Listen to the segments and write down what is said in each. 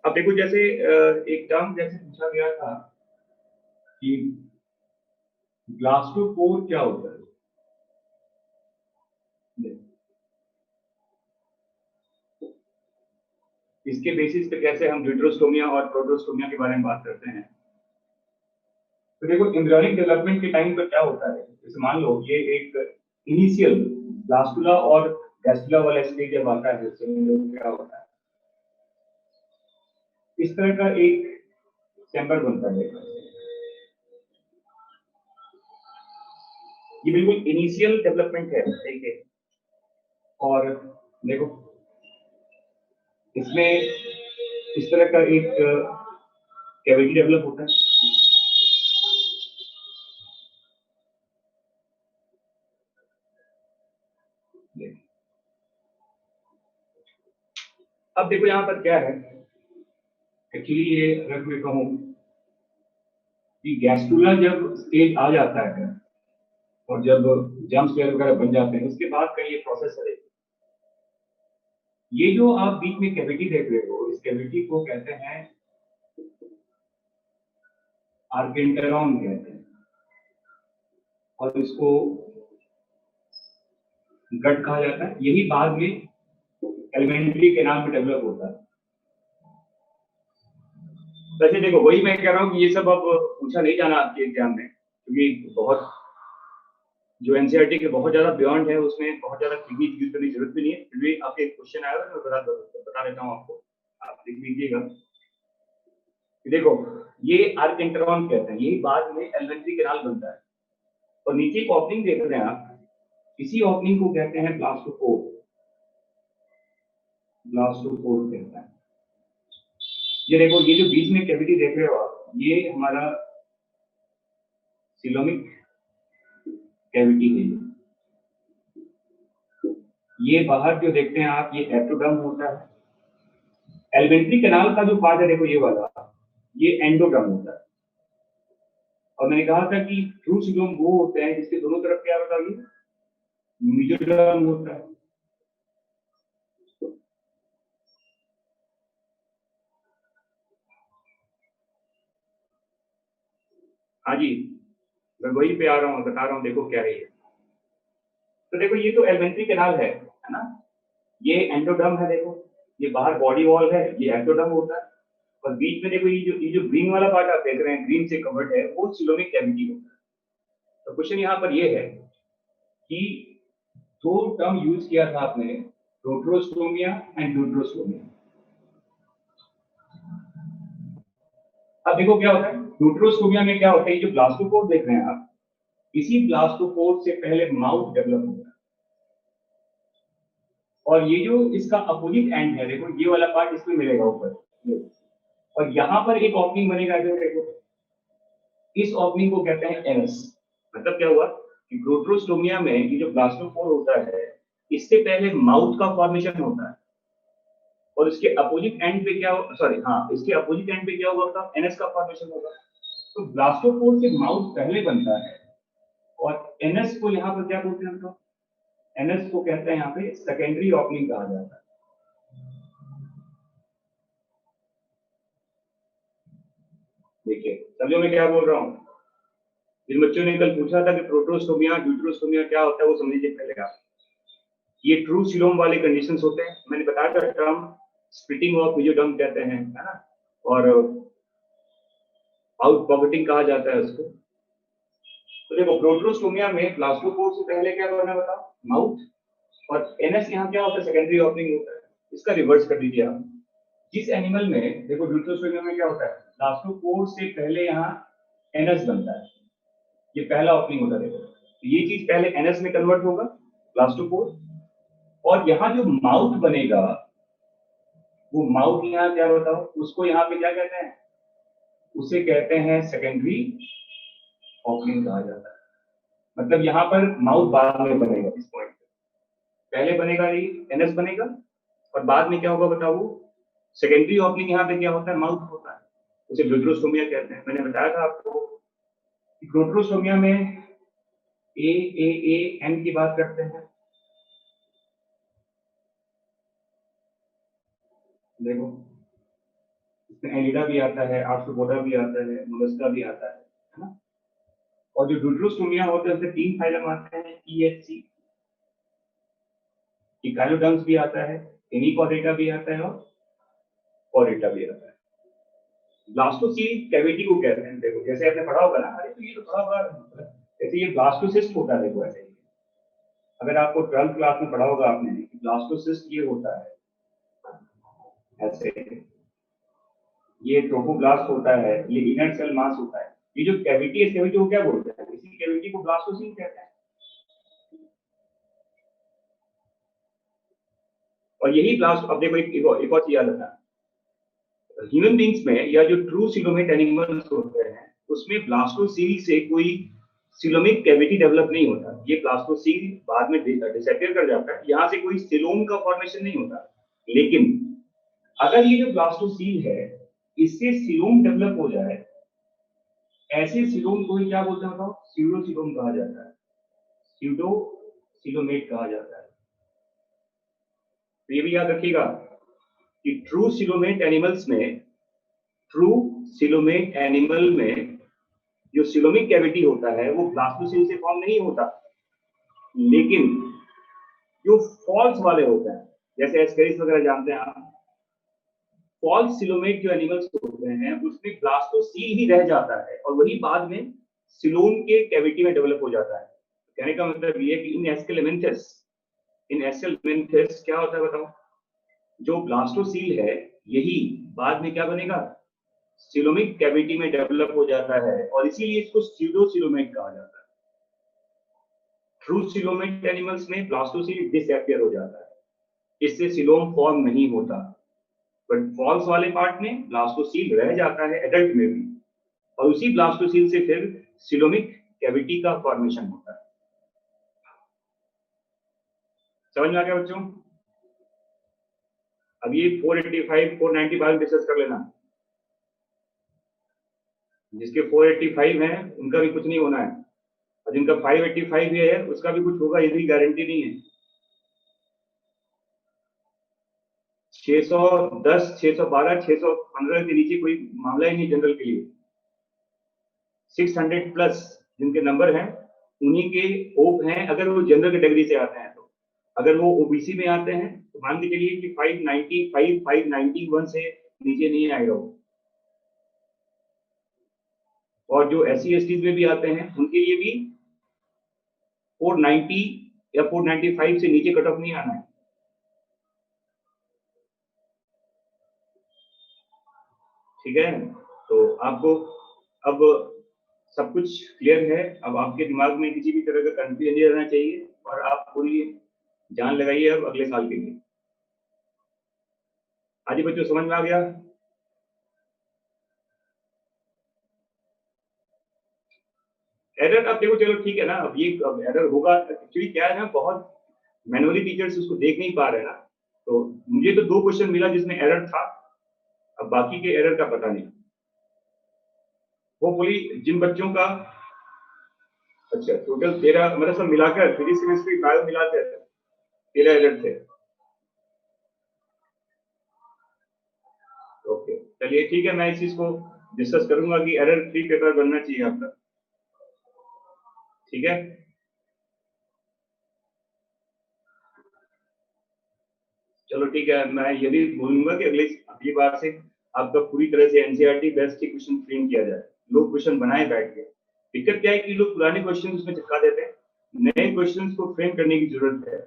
अब देखो जैसे एक टर्म जैसे पूछा गया था कि ब्लास्टोपोर क्या होता है। इसके बेसिस पे कैसे हम ड्यूटेरोस्टोमिया और प्रोटोस्टोमिया के बारे में बात करते हैं। तो देखो एम्ब्रियोनिक डेवलपमेंट के टाइम पर क्या होता है, जैसे मान लो ये एक इनिशियल ब्लास्टुला और गैस्टुला वाला स्टेज जब आता है तो क्या होता है, इस तरह का एक चैम्बर बनता है। ये बिल्कुल इनिशियल डेवलपमेंट है, ठीक है। और देखो इसमें इस तरह का एक कैविटी डेवलप होता है। अब देखो यहाँ पर क्या है, एक्चुअली ये अगर मैं कहूँ कि गैस्ट्रुला जब स्टेज आ जाता है और जब जम्प स्क्वायर वगैरह बन जाते हैं, उसके बाद का ये प्रोसेस है। ये जो आप बीच में कैविटी देख रहे हो, इस कैविटी को कहते हैं आर्केंटेरॉन कहते हैं, और इसको गट कहा जाता है। यही बाद में एलिमेंट्री कैनाल में डेवलप होता है। वैसे देखो वही मैं कह रहा हूँ कि ये सब अब पूछा नहीं जाना आपके एग्जाम में, क्योंकि बहुत जो एनसीईआरटी के बहुत ज्यादा बियॉन्ड है, उसमें बहुत ज्यादा टेक्निक यूज करने की जरूरत भी नहीं है। फिर भी आपके क्वेश्चन आया तो मैं बता देता हूँ आपको, आप लिख लीजिएगा। देखो ये आर्केंटेरॉन कहते हैं, यही बाद में एलिमेंट्री कैनाल बनता है। और नीचे एक ओपनिंग देख रहे हैं आप, इसी ओपनिंग को कहते हैं ब्लास्टोपोर। ब्लास्टोपोर कहते हैं। ये देखो ये जो बीच में कैविटी देख रहे हो आप, ये हमारा सिलोमिक कैविटी है। ये बाहर जो देखते हैं आप, ये एप्टोडर्म होता है। एलिमेंट्री कैनाल का जो पार्ट है देखो ये वाला, ये एंडोडर्म होता है। और मैंने कहा था कि ट्रू सिलोम वो होते हैं जिसके दोनों तरफ क्या बताइए, मेसोडर्म होता है। हाँ जी, मैं वही पे आ रहा हूँ, बता रहा हूँ, देखो क्या है ये। तो देखो ये तो एलिमेंट्री कैनाल है ना, ये एंडोडर्म है। देखो ये बाहर बॉडी वॉल है, ये एंडोडर्म होता है। और बीच में देखो ये जो ग्रीन वाला पार्ट आप देख रहे हैं, ग्रीन से कवर्ड है, वो सिलोमिक कैविटी होता है। तो क्वेश्चन यहाँ पर ये है कि दो टर्म यूज किया था आपने, प्रोटोस्टोमिया एंड ड्यूटेरोस्टोमिया। अब देखो क्या होता है ड्यूटेरोस्टोमिया में, क्या होता है, ये जो ब्लास्टोपोर देख रहे हैं आप, इसी ब्लास्टोपोर से पहले माउथ डेवलप होता है। और ये जो इसका अपोजिट एंड है, देखो ये वाला पार्ट इसमें मिलेगा ऊपर, और यहां पर एक ओपनिंग बनेगा। देखो इस ओपनिंग को कहते हैं एनस। मतलब क्या हुआ कि प्रोटोस्टोमिया में ये जो ब्लास्टोपोर होता है, इससे पहले माउथ का फॉर्मेशन होता है, और इसके अपोजिट एंड पे क्या, सॉरी हाँ, इसके अपोजिट एंड पे क्या होगा, एनएस का फॉर्मेशन होगा। तो ब्लास्टोपोर से माउथ पहले बनता है, और एनएस को यहाँ पर क्या बोलते हैं, तो एनएस को कहते हैं यहाँ पे सेकेंडरी ओपनिंग कहा जाता है। देखिए समझो मैं क्या बोल रहा हूँ। जिन बच्चों ने कल पूछा था कि प्रोटोस्टोमिया ड्यूटेरोस्टोमिया क्या होता है, वो समझ लीजिए पहले आप। ये ट्रू सिलोम वाले कंडीशंस होते हैं। मैंने बताया था टर्म स्प्लिटिंग ऑफ मेसोडर्म कहते हैं, है ना, और आउट पॉकेटिंग कहा जाता है उसको। तो देखो प्रोटोस्टोमिया में ब्लास्टोपोर से पहले क्या बना बताओ, माउथ, और एनएस यहाँ क्या होता है, सेकेंडरी ओपनिंग होता है। इसका रिवर्स कर दीजिए आप। जिस एनिमल में देखो ड्यूटेरोस्टोमिया में क्या होता है, ब्लास्टोपोर से पहले यहाँ एनएस बनता है, ये पहला ओपनिंग होता है। देखो तो ये चीज पहले एनएस में कन्वर्ट होगा, ब्लास्टोपोर, और यहाँ जो माउथ बनेगा, वो माउथ यहाँ क्या बताओ, उसको यहाँ पे क्या कहते हैं, उसे कहते हैं सेकेंडरी ओपनिंग कहा जाता है। मतलब यहाँ पर माउथ बाद में बनेगा, इस पॉइंट पे पहले बनेगा नहीं, एनएस बनेगा, और बाद में क्या होगा बताओ, सेकेंडरी ओपनिंग यहाँ पे क्या होता है, माउथ होता है, उसे ड्यूटेरोस्टोमिया कहते हैं। मैंने बताया था आपको कि ड्यूटेरोस्टोमिया में ए एन की बात करते हैं। देखो इसमें एनिडा भी आता है, आर्थ्रोपोडा भी आता है, मोलस्का भी आता है ना। और जो ड्यूटेरोस्टोमिया होते हैं उसमें 3 फाइलम आते हैं, EHC, इकाइलोडर्म्स भी आता है, हेमिकोडेटा भी आता है और कोडेटा भी आता है। ब्लास्टोसील कैविटी को कहते हैं, देखो जैसे आपने पढ़ा होगा ना, अरे तो ये तो पढ़ा होगा, जैसे ये ब्लास्टोसिस्ट होता है, देखो ऐसे ही। अगर आपको 12th क्लास में पढ़ा होगा आपने, ब्लास्टोसिस्ट ये होता है ऐसे, ये ट्रोफोब्लास्ट होता है, ये इनर सेल मास होता है। ये जो कैविटी है, इस कैविटी को क्या बोलते हैं? इसी कैविटी को ब्लास्टोसील कहते हैं। और यही ब्लास्ट, अब देखो एक और चीज याद रखना, ह्यूमन बींग्स में या जो ट्रू सिलोमेट एनिमल्स होते हैं उसमें ब्लास्टोसील से कोई सिलोमिक कैविटी डेवलप नहीं होता। ये ब्लास्टोसील बाद में डिसअपियर कर जाता है, यहाँ से कोई सिलोम का फॉर्मेशन नहीं होता। लेकिन अगर ये जो ब्लास्टोसील है इससे सिलोम डेवलप हो जाए, ऐसे सिलोम को ही क्या बोलते हैं बताओ? स्यूडोसिलोम कहा जाता है, स्यूडो सिलोमेट कहा जाता है। तो ये भी याद रखिएगा कि ट्रू सिलोमेट एनिमल में जो सिलोमिक कैविटी होता है वो ब्लास्टोसील से फॉर्म नहीं होता। लेकिन जो फॉल्स वाले होते हैं, जैसे एस्केरिस वगैरह जानते हैं आप, फॉल्स सिलोमेट जो एनिमल्स होते हैं उसमें ब्लास्टोसील ही रह जाता है और वही बाद में सिलोम के कैविटी में डेवलप हो जाता है। कहने का मतलब ये है कि इन एस्केलेमेंथस क्या होता है बताओ? जो ब्लास्टोसील है यही बाद में क्या बनेगा? सिलोमिक कैविटी में डेवलप हो जाता है और इसीलिए इसको स्यूडोसिलोमेट कहा जाता है। ट्रू सिलोमेट एनिमल्स में ब्लास्टोसील डिसअपियर हो जाता है, इससे सिलोम फॉर्म नहीं होता। बट फॉल्स वाले पार्ट में ब्लास्टोसील रह जाता है एडल्ट में भी, और उसी ब्लास्टोसील से फिर सिलोमिक कैविटी का फॉर्मेशन होता है। समझ में आ गया बच्चों? अब ये 485 490 बारे में डिस्कस कर लेना। जिसके 485 है उनका भी कुछ नहीं होना है, और जिनका 585 है उसका भी कुछ होगा, यही गारंटी नहीं है। 610 612 615 के नीचे कोई मामला ही नहीं जनरल के लिए। 600 प्लस जिनके नंबर हैं उन्हीं के होप हैं, अगर वो जनरल कैटेगरी से आते हैं। तो अगर वो ओबीसी में आते हैं तो मान के चलिए कि 595 591 से नीचे नहीं आएगा वो। और जो SC ST में भी आते हैं उनके लिए भी 490 या 495 से नीचे कट ऑफ नहीं आना है। ठीक है, तो आपको अब सब कुछ क्लियर है। अब आपके दिमाग में किसी भी तरह का कंफ्यूजन नहीं रहना चाहिए और आप पूरी जान लगाइए अब अगले साल के लिए। आज बच्चों समझ में आ गया? एरर अब देखो, चलो ठीक है ना, अब ये अब एरर होगा। एक्चुअली क्या है ना, बहुत मैनुअली टीचर्स उसको देख नहीं पा रहे ना, तो मुझे तो 2 क्वेश्चन मिला जिसमें एरर था, अब बाकी के एरर का पता नहीं। होपफुली जिन बच्चों का, अच्छा टोटल 13 मतलब सब मिलाकर फिजिक्स केमिस्ट्री बायो मिलाकर 13 एरर थे। ओके चलिए ठीक है, मैं इस चीज को डिस्कस करूंगा कि एरर फ्री पेपर बनना चाहिए आपका। ठीक है, चलो ठीक है, मैं ये भी बोलूंगा कि अगली बार से आपका पूरी तरह से एनसीईआरटी बेस्ड के क्वेश्चन फ्रेम किया जाए, लोग क्वेश्चन बनाए बैठ के। दिक्कत क्या है कि लोग पुराने क्वेश्चन उसमें चिपका देते हैं, नए क्वेश्चन को फ्रेम करने की जरूरत है।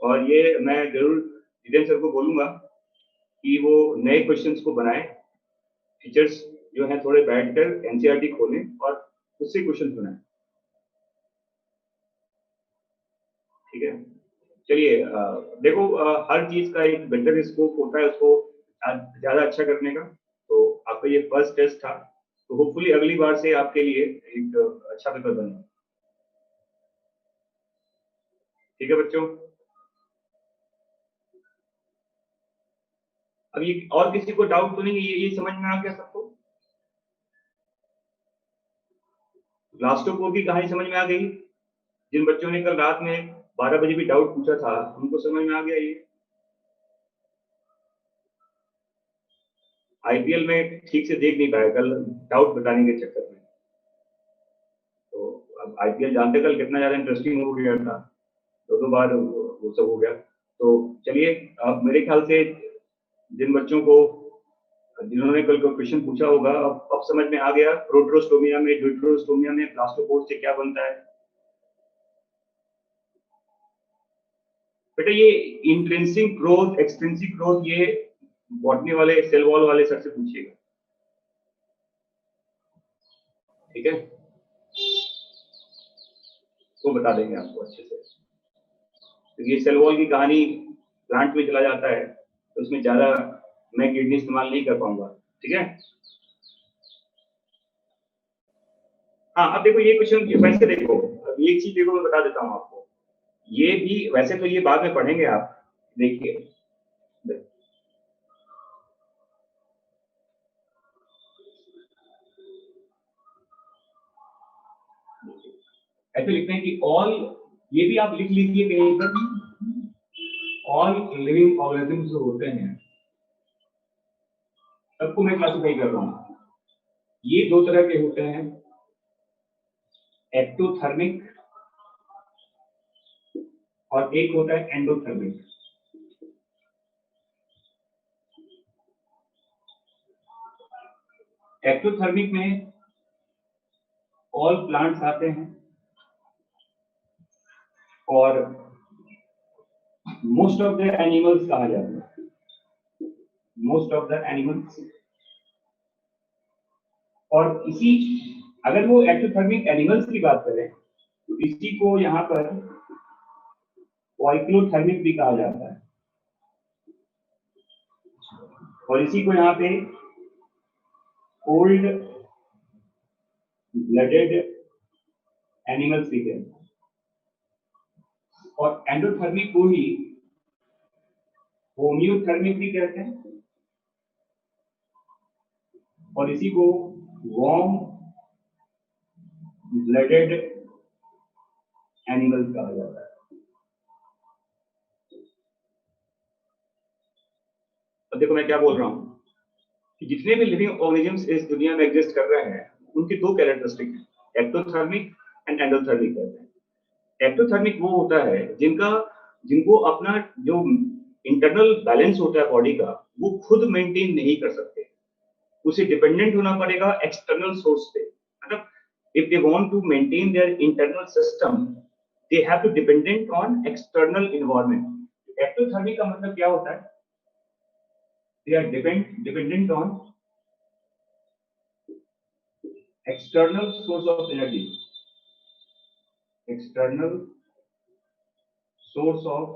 और ये मैं जरूर जितेंद्र सर को बोलूंगा कि वो नए क्वेश्चंस को बनाए। टीचर्स जो है थोड़े बैठकर एनसीईआरटी खोलें और उससे क्वेश्चन बनाएं। ठीक है, चलिए देखो हर चीज का एक बेटर स्कोप होता है उसको ज्यादा अच्छा करने का। तो आपका ये फर्स्ट टेस्ट था, तो होपफुली अगली बार से आपके लिए एक अच्छा पेपर बने। ठीक है बच्चों, अब ये और किसी को डाउट तो नहीं है? ये समझ में आ गया सबको? ब्लास्टोपोर की कहानी समझ में आ गई? जिन बच्चों ने कल रात में 12 बजे भी डाउट पूछा था उनको समझ में आ गया ये? आईपीएल में ठीक से देख नहीं पाया कल, डाउट बताने के चक्कर में। तो अब आईपीएल जानते कल कितना ज्यादा इंटरेस्टिंग हो गया था, दो बार वो सब हो गया। तो चलिए, अब मेरे ख्याल से जिन बच्चों को, जिन्होंने कल को क्वेश्चन पूछा होगा, अब समझ में आ गया प्रोटोस्टोमिया में, ड्यूटेरोस्टोमिया में ब्लास्टोपोर से क्या बनता है। बेटा ये इंट्रिंसिक ग्रोथ, एक्सट्रिंसिक ग्रोथ, ये बॉटनी वाले, सेल वॉल वाले सर से पूछिएगा, ठीक है, वो बता देंगे आपको अच्छे से। तो ये सेल वॉल की कहानी प्लांट में चला जाता है, तो उसमें ज्यादा मैं किडनी इस्तेमाल नहीं कर पाऊंगा, ठीक है। हाँ, अब देखो ये क्वेश्चन वैसे देखो, अब एक चीज देखो मैं बता देता हूँ आपको, ये भी वैसे तो ये बाद में पढ़ेंगे आप, देखिए ऐसे लिखते हैं कि ऑल, ये भी आप लिख लीजिए कहीं पर, ऑल लिविंग ऑर्गेनिज्म जो होते हैं सबको मैं क्लासिफाई कर रहा हूँ। ये दो तरह के होते हैं, एक्टोथर्मिक और एक होता है एंडोथर्मिक। एक्टोथर्मिक में ऑल प्लांट्स आते हैं और मोस्ट ऑफ द एनिमल्स कहा जाता है, मोस्ट ऑफ द एनिमल्स। और इसी, अगर वो एक्टोथर्मिक एनिमल्स की बात करें तो इसी को यहाँ पर ऑइक्लोथर्मिक भी कहा जाता है, और इसी को यहाँ पे कोल्ड ब्लडेड एनिमल्स भी कहते हैं, और एंडोथर्मिक को ही होम्योथर्मिक भी कहते हैं, और इसी को वार्म ब्लडेड एनिमल्स कहा जाता है। अब देखो मैं क्या बोल रहा हूं कि जितने भी लिविंग ऑर्गेनिजम्स इस दुनिया में एग्जिस्ट कर रहे हैं उनकी दो कैरेक्टरिस्टिक हैं, एक्टोथर्मिक एंड एंडोथर्मिक कहते हैं। एक्टोथर्मिक वो होता है जिनको अपना जो इंटरनल बैलेंस होता है बॉडी का वो खुद मेंटेन नहीं कर सकते, उसे डिपेंडेंट होना पड़ेगा एक्सटर्नल सोर्स पे। मतलब if they want to maintain their internal system they have to dependent on external environment. Ectothermic का मतलब क्या होता है, they are dependent on external source of energy, external source of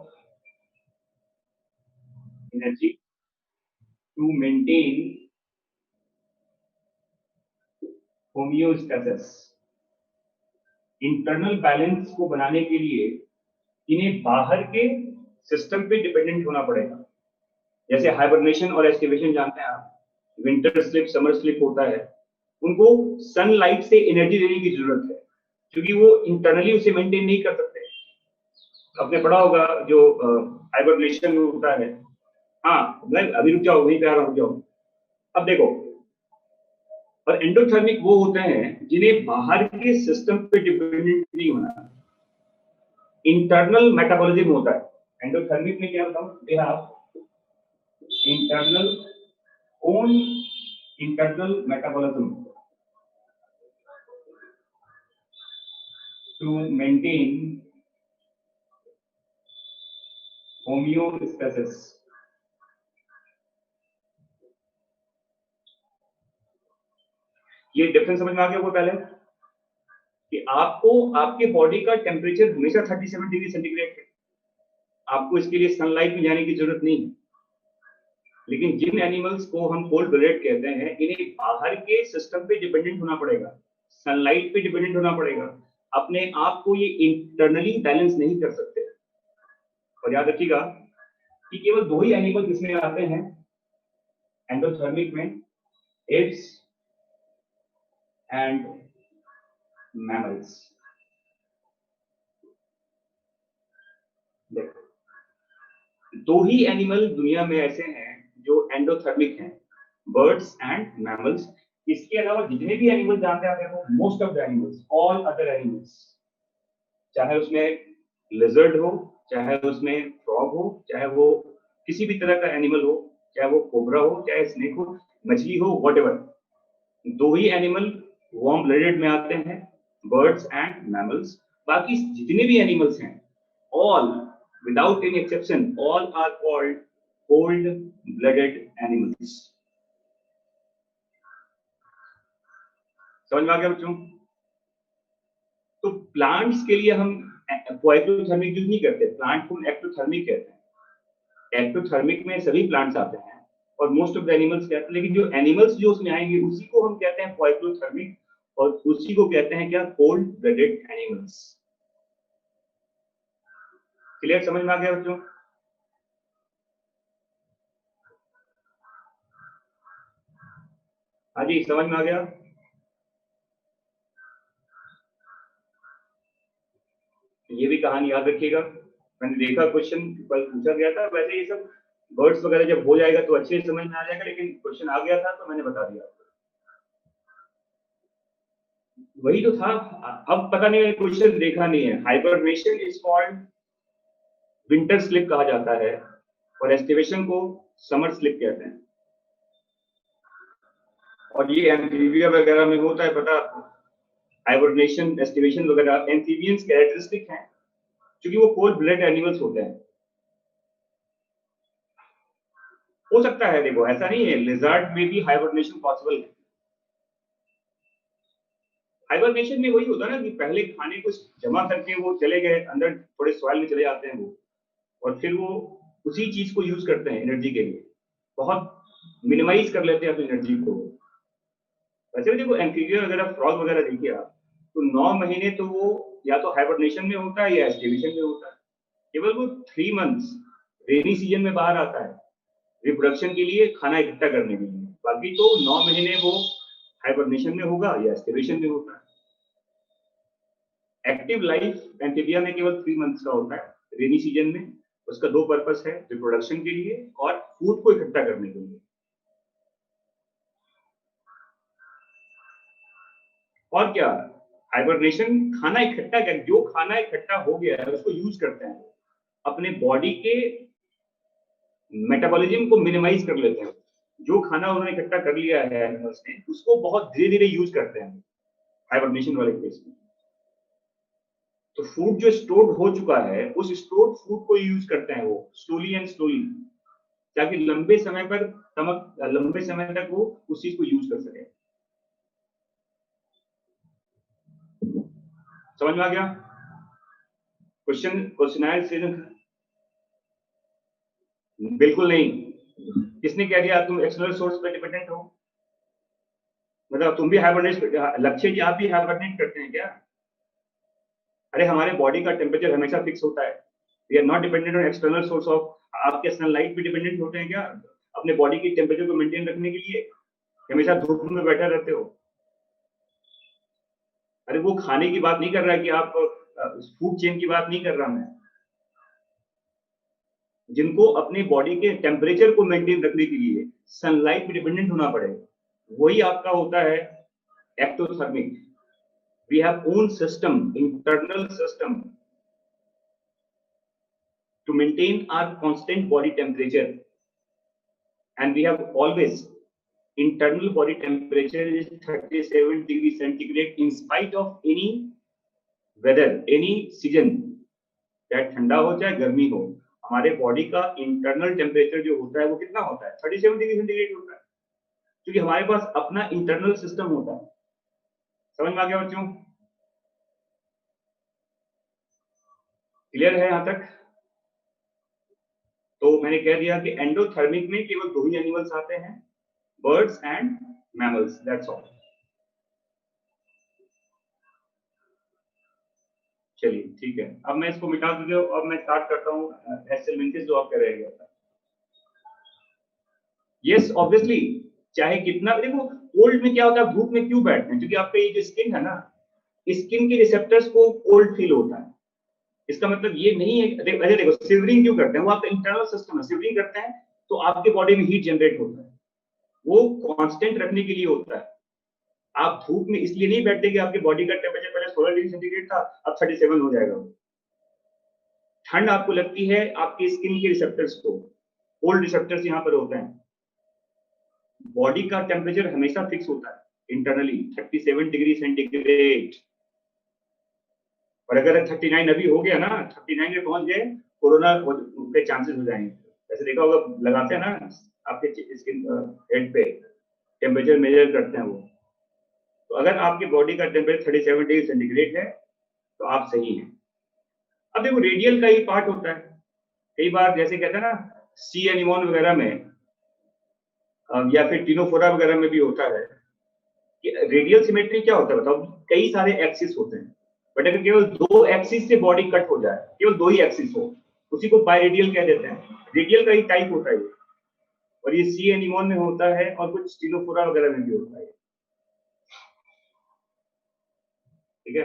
energy to maintain homeostasis। Internal balance को बनाने के लिए इन्हें बाहर के सिस्टम पे डिपेंडेंट होना पड़ेगा। जैसे हाइबरनेशन और एस्टिवेशन जानते हैं आप, विंटर स्लिप समर स्लिप होता है, उनको सनलाइट से एनर्जी देने की जरूरत है क्योंकि वो इंटरनली उसे मेंटेन नहीं कर सकते। आपने पढ़ा होगा जो हाइबरनेशन होता है। हाँ, मैं अभी रुक जाओ, वहीं पे आ रहा, रुक जाओ। अब देखो, और एंडोथर्मिक वो होते हैं जिन्हें बाहर के सिस्टम पे डिपेंडेंट नहीं होना, इंटरनल मेटाबॉलिज्म होता है। एंडोथर्मिक में क्या बताऊं, they have internal own internal metabolism to maintain homeostasis। ये डिफरेंस समझ में आ गया वो पहले कि आपको आपके बॉडी का टेम्परेचर हमेशा 37 डिग्री सेंटीग्रेड है, आपको इसके लिए सनलाइट में जाने की जरूरत नहीं है। लेकिन जिन एनिमल्स को हम कोल्ड ब्लडेड कहते हैं इन्हें बाहर के सिस्टम पे डिपेंडेंट होना पड़ेगा, सनलाइट पे डिपेंडेंट होना पड़ेगा, अपने आप को ये इंटरनली बैलेंस नहीं कर सकते। और याद रखिएगा कि केवल दो ही एनिमल जिसमें आते हैं एंडोथर्मिक में, एप्स एंड मैमल्स। दो ही एनिमल दुनिया में ऐसे हैं जो एंडोथर्मिक हैं, बर्ड्स एंड मैमल्स। इसके अलावा जितने भी एनिमल जानते हैं आप देखो, most of the animals, all other animals, चाहे उसमें लिजर्ड हो, चाहे उसमें फ्रॉग हो, चाहे वो किसी भी तरह का एनिमल हो, चाहे वो कोबरा हो, चाहे स्नेक हो, मछली हो, व्हाटएवर, दो ही एनिमल वार्म ब्लडेड में आते हैं, बर्ड्स एंड मैमल्स। बाकी जितने भी एनिमल्स हैं, all without any exception, all are called cold blooded animals. समझ में आ गया बच्चों? तो प्लांट्स के लिए हम पोइक्लोथर्मिक यूज नहीं करते, प्लांट को एक्टोथर्मिक कहते हैं। एक्टोथर्मिक में सभी प्लांट्स आते हैं और मोस्ट ऑफ द एनिमल्स कहते हैं, लेकिन जो एनिमल्स जो उसमें आएंगे उसी को हम कहते हैं पोइक्लोथर्मिक, और उसी को कहते हैं क्या, कोल्ड ब्लडेड एनिमल्स। क्लियर, समझ में आ गया बच्चों? हाँ जी, समझ में आ गया? ये भी कहानी याद रखिएगा, मैंने देखा क्वेश्चन कल पूछा गया था। वैसे ये सब वर्ड्स वगैरह जब हो जाएगा तो अच्छे से समझ में आ जाएगा, लेकिन क्वेश्चन आ गया था तो मैंने बता दिया। वही तो था। अब पता नहीं, क्वेश्चन देखा नहीं है। Hibernation is called winter slip कहा जाता है, और एस्टिवेशन को समर स्लिप कहते हैं। और ये एम्फीबिया वगैरह में होता है, पता है आपको? हाइबरनेशन, एस्टिवेशन वगैरह एम्फीबियंस कैरेक्टरिस्टिक हैं, क्योंकि वो कोल्ड ब्लड एनिमल्स होते हैं। हो सकता है, देखो ऐसा नहीं है, लिजर्ड में भी हाइबरनेशन पॉसिबल है। हाइबरनेशन में वही होता है ना कि पहले खाने को जमा करके वो चले गए अंदर, थोड़े सॉइल में चले जाते हैं वो, और फिर वो उसी चीज को यूज करते हैं एनर्जी के लिए, बहुत मिनिमाइज कर लेते हैं अपनी एनर्जी को। वैसे भी देखो एम्फीबिया वगैरह, फ्रॉग वगैरह देखिए आप, तो 9 महीने तो वो या तो हाइबरनेशन में होता है या एस्टिवेशन में होता है। केवल वो 3 मंथ्स रेनी सीजन में बाहर आता है रिप्रोडक्शन के लिए, खाना इकट्ठा करने के लिए। बाकी तो 9 महीने वो हाइबरनेशन में होगा या एस्टिवेशन में होता है। एक्टिव लाइफ एम्फीबिया में केवल 3 मंथ्स का होता है रेनी सीजन में। उसका 2 पर्पस है, रिप्रोडक्शन के लिए और फूड को इकट्ठा करने के लिए। और क्या, हाइबरनेशन खाना इकट्ठा कर, जो खाना इकट्ठा हो गया है उसको यूज करते हैं, अपने बॉडी के मेटाबॉलिज्म को मिनिमाइज कर लेते हैं। जो खाना उन्होंने इकट्ठा कर लिया है एनिमल्स ने, उसको बहुत धीरे धीरे यूज करते हैं हाइबरनेशन वाले केस में। तो फूड जो स्टोर्ड हो चुका है, उस स्टोर्ड फूड को यूज करते हैं वो स्लोली एंड स्लोली, ताकि लंबे समय तक वो उस चीज को यूज कर सके। समझ में आ गया? क्वेश्चन से बिल्कुल नहीं। किसने कह दिया तुम एक्सटर्नल सोर्स पे डिपेंडेंट हो? मतलब तुम भी हाइबरनेट, लक्ष्य जी आप भी हाइबरनेट करते हैं क्या? अरे हमारे बॉडी का टेम्परेचर हमेशा फिक्स होता है, we are not dependent on external source of. आपके सनलाइट पे डिपेंडेंट होते हैं क्या अपने बॉडी की टेम्परेचर को मेंटेन रखने के लिए? हमेशा धूप में बैठे रहते हो? अरे वो खाने की बात नहीं कर रहा कि आप फूड चेन की बात नहीं कर रहा मैं। जिनको अपने बॉडी के टेम्परेचर को मेंटेन रखने के लिए सनलाइट पे डिपेंडेंट होना पड़ेगा, वही आपका होता है ectothermic. We have own system, internal system to maintain our constant body temperature, and we have always internal body temperature is 37 degrees centigrade in spite of any weather, any season, चाहे ठंडा हो चाहे गर्मी हो, हमारे बॉडी का internal temperature जो होता है वो कितना होता है? 37 डिग्री सेंटीग्रेड होता है, क्योंकि हमारे पास अपना इंटरनल सिस्टम होता है। समझ में आ गया बच्चों? क्लियर है यहां तक? तो मैंने कह दिया कि एंडोथर्मिक में केवल 2 ही एनिमल्स आते हैं, birds and mammals, that's all. चलिए ठीक है, अब मैं इसको मिटा दूंगा। अब मैं स्टार्ट करता हूँ एसेल लिंकेज जो आप कह रहे हैं। यस ऑब्वियसली, चाहे कितना, देखो कोल्ड में क्या होता है, धूप में क्यों बैठते हैं? क्योंकि आपका ये जो स्किन है ना, स्किन के रिसेप्टर्स को कोल्ड फील होता है। इसका मतलब ये नहीं है, देखो सिवरिंग क्यों करते हैं, वो आपका इंटरनल सिस्टम है, सिवरिंग करते हैं तो आपके बॉडी में हीट जनरेट होता है। वो कांस्टेंट रखने के लिए होता है। आप धूप में इसलिए नहीं बैठते कि आपके बॉडी का टेम्परेचर पहले 16 डिग्री सेंटीग्रेड था, अब 37 हो जाएगा। ठंड आपको लगती है आपके स्किन के रिसेप्टर्स को, कोल्ड रिसेप्टर्स यहाँ पर होते हैं। बॉडी का टेम्परेचर हमेशा फिक्स होता है इंटरनली 37 डिग्री सेंटीग्रेड। और अगर 39 अभी हो गया ना, 39 में पहुंच गए, कोरोना के चांसेस हो जाएंगे। ऐसे देखा होगा, लगाते हैं ना आपके स्किन हेड पे, टेम्परेचर मेजर करते हैं वो। तो अगर आपकी बॉडी का टेम्परेचर 37 डिग्री सेंटीग्रेड है तो आप सही हैं। अब देखो रेडियल का ही पार्ट होता है। कई बार जैसे कहते हैं ना, सी एनिमोन वगैरह में या फिर टिनोफोरा वगैरह में भी होता है कि रेडियल सिमेट्री क्या होता है बताओ। कई सारे एक्सिस होते हैं, बट अगर केवल 2 एक्सिस से बॉडी कट हो जाए, केवल 2 ही एक्सिस हो, उसी को बायरेडियल कह देते हैं। रेडियल का ही टाइप होता है ये, और ये सी एनिमोन में होता है और कुछ टिनोफोरा वगैरह में भी होता है। ठीक है,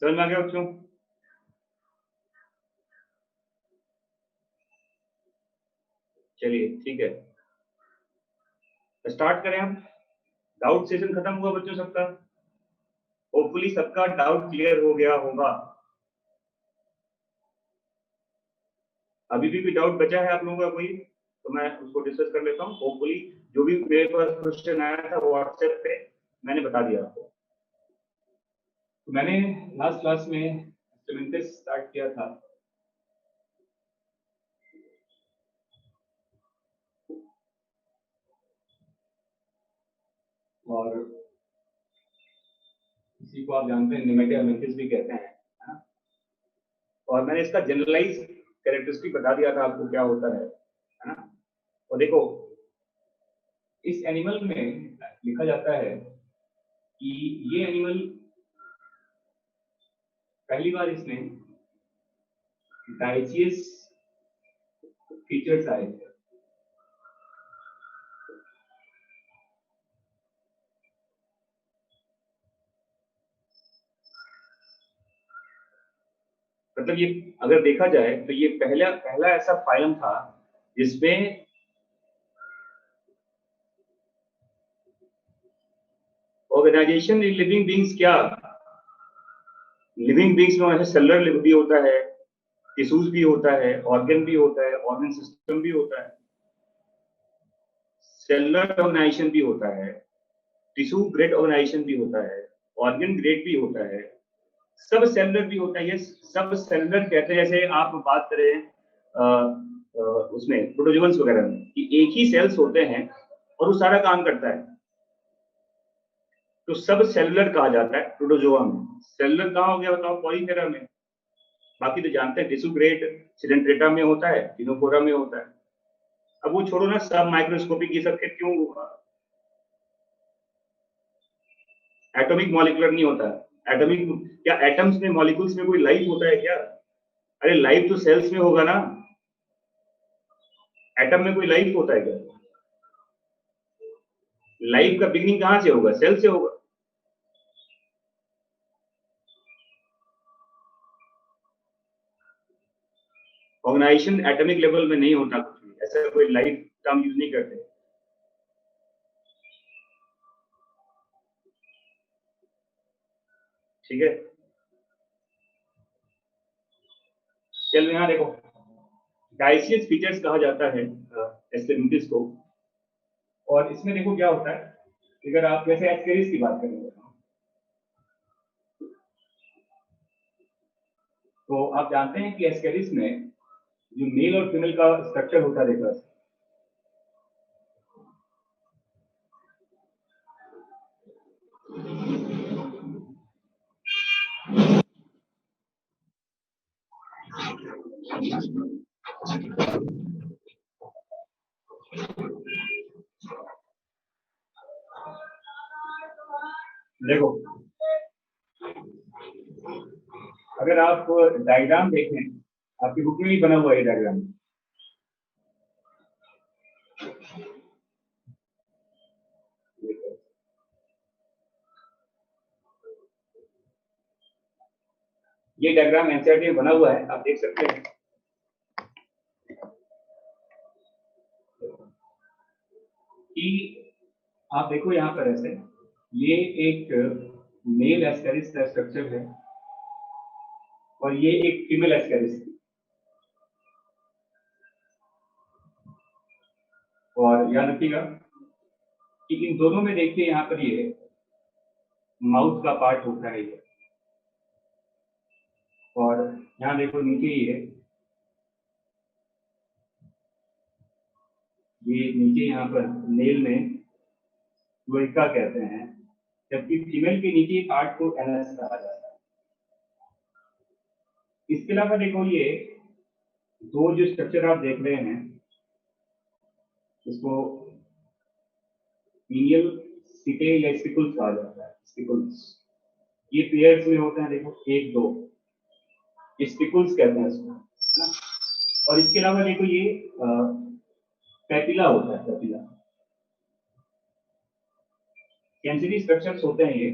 समझ में आ गया बच्चों? चलिए ठीक है, स्टार्ट करें हम। डाउट सेशन खत्म हुआ बच्चों सबका? होपफुली सबका डाउट क्लियर हो गया होगा। अभी भी कोई डाउट बचा है आप लोगों का कोई, तो मैं उसको डिस्कस कर लेता हूँ। होपफुली जो भी मेरे पास क्वेश्चन आया था व्हाट्सएप पे मैंने बता दिया आपको। तो मैंने लास्ट क्लास में इंस्ट्रूमेंटस स्टार्ट किया था। और इसी को आप जानते हैं निमेटिक भी कहते हैं, है ना? और मैंने इसका जनरलाइज कैरेक्टरिस्टिक बता दिया था आपको क्या होता है ना? और देखो इस एनिमल में लिखा जाता है कि ये एनिमल पहली बार इसमें डाइचियस फीचर्स आए थे। मतलब ये अगर देखा जाए तो ये पहला पहला ऐसा फाइलम था जिसमें ऑर्गेनाइजेशन इन लिविंग बींग्स, क्या लिविंग बींग्स में ऐसे सेलुलर भी होता है, टिश्यूज भी होता है, ऑर्गन भी होता है, ऑर्गन सिस्टम भी होता है, सेलुलर ऑर्गेनाइजेशन भी होता है, टिश्यू ग्रेड ऑर्गेनाइजेशन भी होता है, ऑर्गन ग्रेड भी होता है, सब सेलुलर भी होता है। ये सब सेलुलर कहते हैं, जैसे आप बात करें उसमें प्रोटोजोन्स वगैरह में कि एक ही सेल्स होते हैं और वो सारा काम करता है, तो सब सेलुलर कहा जाता है प्रोटोजोआ में। सेलुलर कहाँ हो गया बताओ? पॉलीफेरा में। बाकी तो जानते हैं टिश्यू ग्रेड सिडेंट्रेटा में होता है, टिनोफोरा में होता है। अब वो छोड़ो ना, सब माइक्रोस्कोपिक ये सब क्यों, एटॉमिक मॉलिक्यूलर नहीं होता है। एटॉमिक क्या एटम्स में मॉलिक्यूल्स में कोई लाइफ होता है क्या? अरे लाइफ तो सेल्स में होगा ना, एटम में कोई लाइफ होता है क्या? लाइफ का बिगनिंग कहां से होगा? सेल से होगा। ऑर्गेनाइजेशन एटॉमिक लेवल में नहीं होता कुछ भी, ऐसा कोई लाइफ टर्म यूज नहीं करते। ठीक है, चलो यहाँ देखो डाइसियस फीचर्स कहा जाता है एस्टेरिटिस को। और इसमें देखो क्या होता है, अगर आप जैसे एस्केरिस की बात करेंगे तो आप जानते हैं कि एस्केरिस में जो मेल और फीमेल का स्ट्रक्चर होता है देखो, देखो अगर आप डायग्राम देखें, आपकी बुक में भी बना हुआ है डायग्राम। ये डायग्राम एनसीईआरटी में बना हुआ है, आप देख सकते हैं कि आप देखो यहाँ पर ऐसे, ये एक मेल एस्केरिस का स्ट्रक्चर है और ये एक फीमेल एस्केरिस है। और याद रखिएगा कि इन दोनों में देखिए यहाँ पर ये माउथ का पार्ट होता है ये, और यहाँ देखो नीचे ये नीचे यहाँ पर मेल में क्लोइका कहते हैं, जबकि फीमेल के नीचे पार्ट को एनएस कहा जाता है। इसके अलावा देखो ये दो जो स्ट्रक्चर आप देख रहे हैं, इसको पीनियल सिटे या स्पिकुल्स कहा जाता है। स्पिकुल्स ये पेयर्स में होते हैं, देखो एक दो स्पिकुल्स कहते हैं इसको, है ना। और इसके अलावा देखो ये पेपिला होता है, पेपिला कैंसिडी स्ट्रक्चर्स होते हैं ये।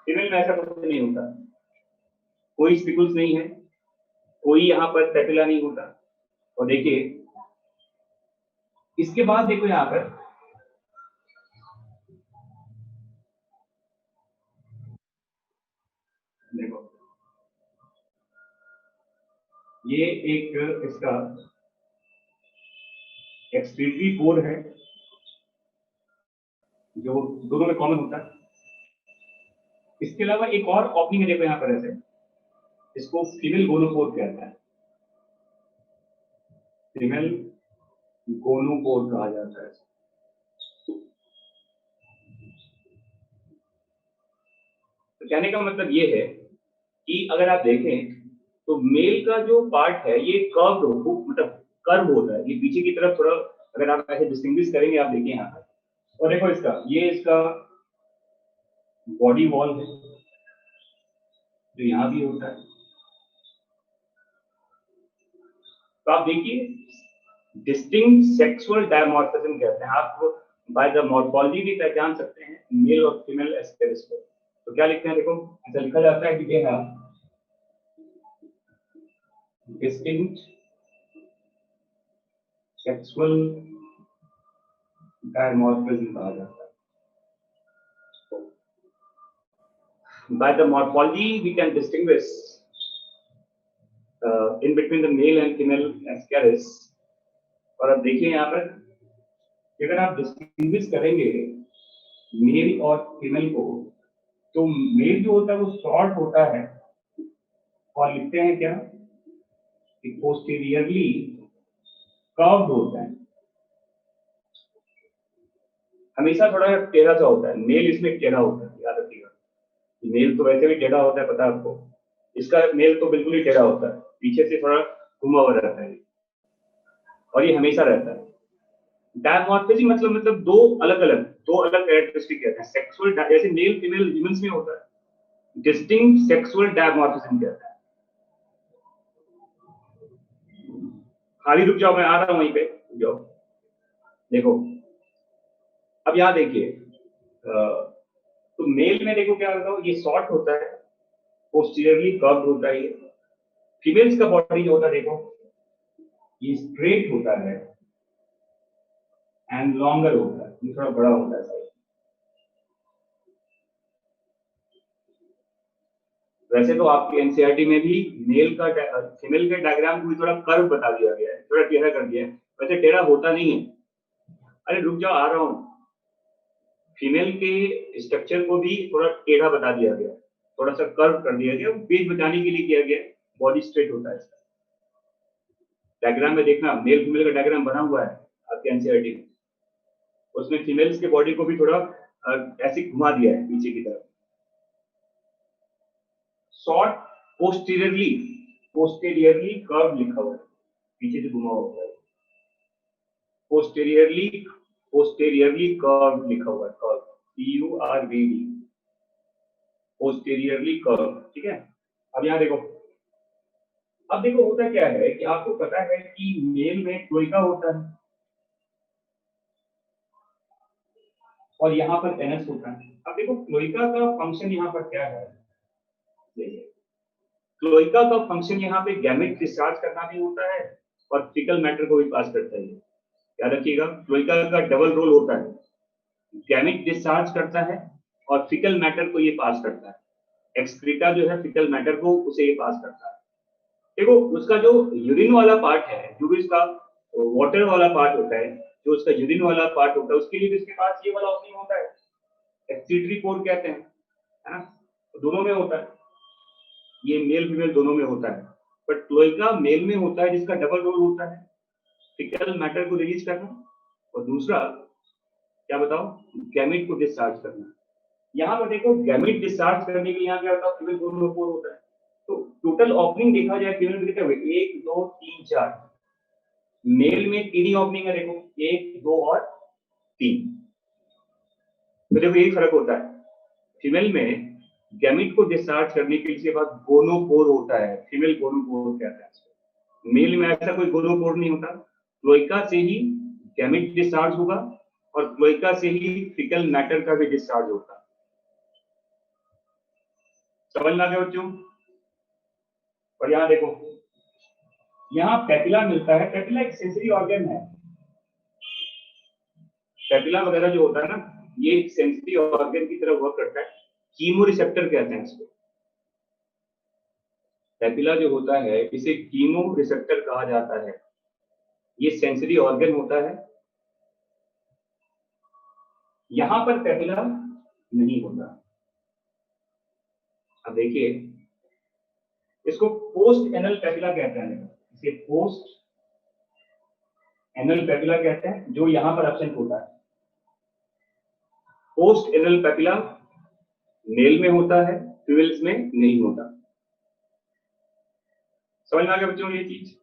फीमेल में ऐसा कुछ नहीं होता, कोई स्पिकुल्स नहीं है, कोई यहाँ पर पेपिला नहीं होता। और देखिए इसके बाद देखो यहाँ पर देखो ये एक इसका एक्सक्रीटरी पोर है जो दोनों में कॉमन होता है। इसके अलावा एक और ओपनिंग है, देखो यहाँ पर ऐसे, इसको फीमेल गोनोपोर कहता है, फीमेल गोनोपोर कहा जाता है। तो कहने का मतलब ये है कि अगर आप देखें तो मेल का जो पार्ट है ये कर्व मतलब कर्व होता है, ये पीछे की तरफ थोड़ा, अगर आप ऐसे डिस्टिंग्विश करेंगे, आप देखिए यहाँ पर, और देखो इसका ये इसका बॉडी वॉल है जो यहाँ भी होता है। तो आप देखिए डिस्टिंक्ट सेक्सुअल डायमॉर्फिज्म कहते हैं, आप बाय द मॉर्फोलॉजी भी पहचान सकते हैं मेल और फीमेल एस्केरिस को। तो क्या लिखते हैं, देखो ऐसा लिखा जाता है कि they have distinct sexual dimorphism कहा जाता है। By the morphology we can distinguish in between the male and female ascaris। और अब देखिए यहाँ पर अगर आप डिस्टिंग्विश करेंगे मेल और फीमेल को, तो मेल जो होता है वो शॉर्ट होता है और लिखते हैं क्या कि पोस्टीरियरली कर्व्ड होता है, हमेशा थोड़ा टेढ़ा सा होता है। मेल इसमें टेढ़ा होता है, याद रखिएगा। मेल तो वैसे भी टेढ़ा होता है, पता है आपको, इसका मेल तो बिल्कुल ही टेढ़ा होता है, पीछे से थोड़ा घुमा हुआ रहता है और ये हमेशा रहता है। डायमॉर्फिज्म मतलब दो अलग कैरेक्टरिस्टिक कहते हैं। सेक्सुअल जैसे मेल फीमेल ह्यूमंस में होता है, डिस्टिंक्ट सेक्सुअल डायमॉर्फिज्म कहते हैं। खाली रुक जाओ, मैं आ रहा हूं वहीं पे, जाओ। देखो अब यहाँ देखिए, तो मेल में देखो क्या होता है, ये शॉर्ट होता है, पोस्टीरियरली कर्व्ड होता है। ये फीमेल्स का बॉडी जो होता है देखो ये स्ट्रेट होता है एंड लॉन्गर होता है, ये थोड़ा बड़ा होता है। वैसे तो आपके एनसीईआरटी में भी मेल का फीमेल के डायग्राम को भी थोड़ा कर्व बता दिया गया है, थोड़ा टेढ़ा कर दिया है, वैसे टेढ़ा होता नहीं है। अरे रुक जाओ, आ रहा हूं। फीमेल के स्ट्रक्चर को भी थोड़ा टेढ़ा बता दिया गया, थोड़ा सा कर्व कर दिया गया, पेज बचाने के लिए किया गया। बॉडी स्ट्रेट होता है इसका। डायग्राम में देखना, मेल फीमेल का डायग्राम बना हुआ है आपके एनसीईआरटी में, उसमें फीमेल्स के बॉडी को भी थोड़ा ऐसे घुमा दिया है पीछे की तरफ। शॉर्ट पोस्टीरियरली कर्व लिखा हुआ है, पीछे से घुमा हुआ है। पोस्टीरियरली कर्व लिखा हुआ है, कर्व CURVD, पोस्टीरियरली कर्व, ठीक है। अब यहाँ देखो, अब देखो होता क्या है कि आपको पता है कि मेल में क्लोइका होता है और यहाँ पर एनएस होता है। अब देखो क्लोइका का फंक्शन यहाँ पर क्या है, देखिए क्लोइका का फंक्शन यहाँ पे गैमेट डिस्चार्ज करना भी होता है और फीकल मैटर को भी पास करता है। याद रखिएगा, क्लोइका का डबल रोल होता है, गैमेट डिस्चार्ज करता है और फीकल मैटर को ये पास करता है। एक्सक्रीटा जो है फीकल मैटर को उसे ये पास करता है। देखो उसका जो यूरिन वाला पार्ट है, जो भी इसका वाटर वाला पार्ट होता है, जो उसका यूरिन वाला पार्ट होता है, उसके लिए भी इसके पास ये वाला ओपनिंग होता है, एक्सीटरी पोर कहते हैं, है ना? तो दोनों में होता है, ये मेल फीमेल दोनों में होता है, बट क्लोइका मेल में होता है जिसका डबल रोल होता है, फीकल मैटर को रिलीज करना और दूसरा क्या बताओ, गैमेट को डिस्चार्ज करना। यहाँ पर देखो गैमेट डिस्चार्ज करने के लिए यहाँ क्या होता है, फीमेल दोनों में पोर होता है। तो टोटल ओपनिंग देखा जाए फीमेल में कितने हुए, 1 2 3 4, मेल में 3 ही ओपनिंग है, देखो 1 2 और 3। तो देखो यही फर्क होता है, फीमेल में गैमेट को डिस्चार्ज करने के लिए बाद गोनोपोर होता है, फीमेल गोनोपोर कहते हैं इसको। मेल में ऐसा कोई गोनोपोर नहीं होता, क्लोइका से ही गैमेट डिस्चार्ज होगा और क्लोइका से ही फीकल मैटर का भी डिस्चार्ज होता है। समझ में आ गया बच्चों? और यहाँ देखो, यहाँ पेपिला मिलता है, पेपिला एक सेंसरी ऑर्गन है, पेपिला वगैरह जो होता है ना, ये एक सेंसरी ऑर्गन की तरह वर्क करता है, कीमो रिसेप्टर कहते हैं इसको। पेपिला जो होता है इसे कीमो रिसेप्टर कहा जाता है, ये सेंसरी ऑर्गन होता है। यहां पर पेपिला नहीं होता। अब देखिए, इसको पोस्ट एनल पेपिला कहते हैं, इसे पोस्ट एनल पेपिला कहते हैं, जो यहां पर एब्सेंट होता है। पोस्ट एनल पेपिला मेल में होता है, फीमेल्स में नहीं होता। समझ में आ गया बच्चों ये चीज?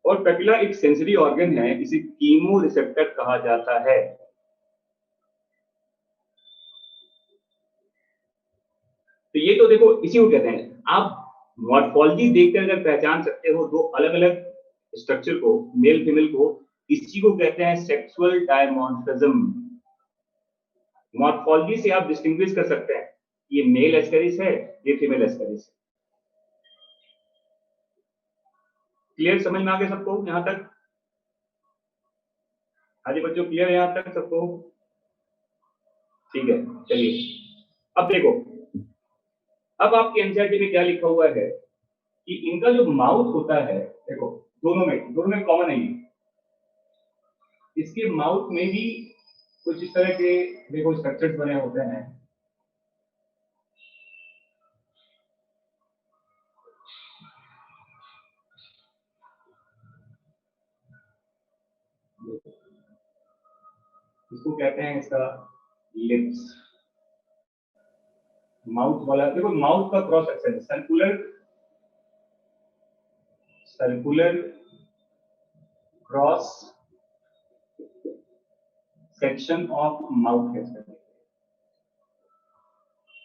और पेपिला एक सेंसरी ऑर्गन है, इसे कीमो रिसेप्टर कहा जाता है। तो ये तो देखो इसी को कहते हैं, आप मॉर्फोलॉजी देखकर अगर पहचान सकते हो दो अलग अलग स्ट्रक्चर को, मेल फीमेल को, इसी को कहते हैं सेक्सुअल डायमॉर्फिज्म। मॉर्फोलॉजी से आप डिस्टिंग्विश कर सकते हैं, ये मेल एस्केरिस है, ये फीमेल एस्केरिस है। क्लियर? समझ में आ गया सबको यहां तक? हाँ जी बच्चों, क्लियर यहां तक सबको? ठीक है, चलिए अब देखो, अब आपके एनसीईआरटी में क्या लिखा हुआ है कि इनका जो माउथ होता है, देखो दोनों में कॉमन है ये, इसके माउथ में भी कुछ इस तरह के देखो स्ट्रक्चर्स बने होते हैं। इसको कहते हैं इसका लिप्स, माउथ वाला। देखो माउथ का cross section circular cross section of mouth है इसका।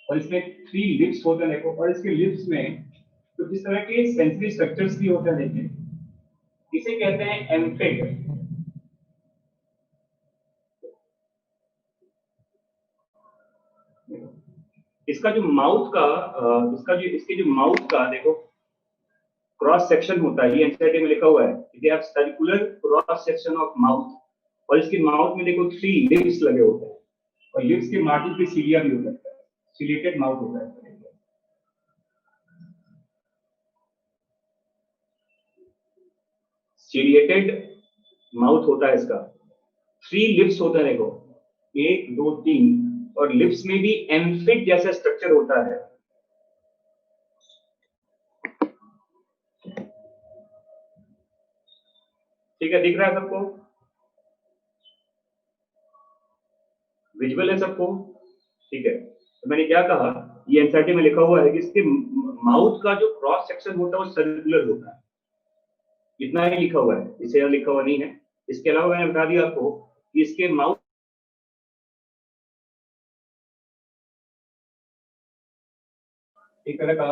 और इसमें 3 लिप्स होते हैं देखो, और इसके लिप्स में कुछ इस तरह के सेंसरी स्ट्रक्चर्स भी होते हैं, देखिए इसे कहते हैं एम्फिड। इसका जो माउथ का इसके जो माउथ का देखो क्रॉस सेक्शन होता है, ये एनसीईआरटी में लिखा हुआ है, they have circular cross section of mouth. और इसके माउथ में देखो 3 लिप्स लगे होते हैं, और लिप्स के मार्जिन पे सीलिया भी होता है, सिलेटेड माउथ होता है। सिलिएटेड माउथ होता है इसका, 3 लिप्स होता है देखो, 1 2 3, और लिप्स में भी एम्फिड जैसा स्ट्रक्चर होता है। ठीक है, दिख रहा है सबको? विजुअल है सबको? ठीक है, तो मैंने क्या कहा, ये एनसीईआरटी में लिखा हुआ है कि इसके माउथ का जो क्रॉस सेक्शन होता है वो सर्कुलर होता है, इतना ही लिखा हुआ है, इससे ज्यादा लिखा हुआ नहीं है। इसके अलावा मैंने बता दिया आपको कि इसके माउथ एक तरह का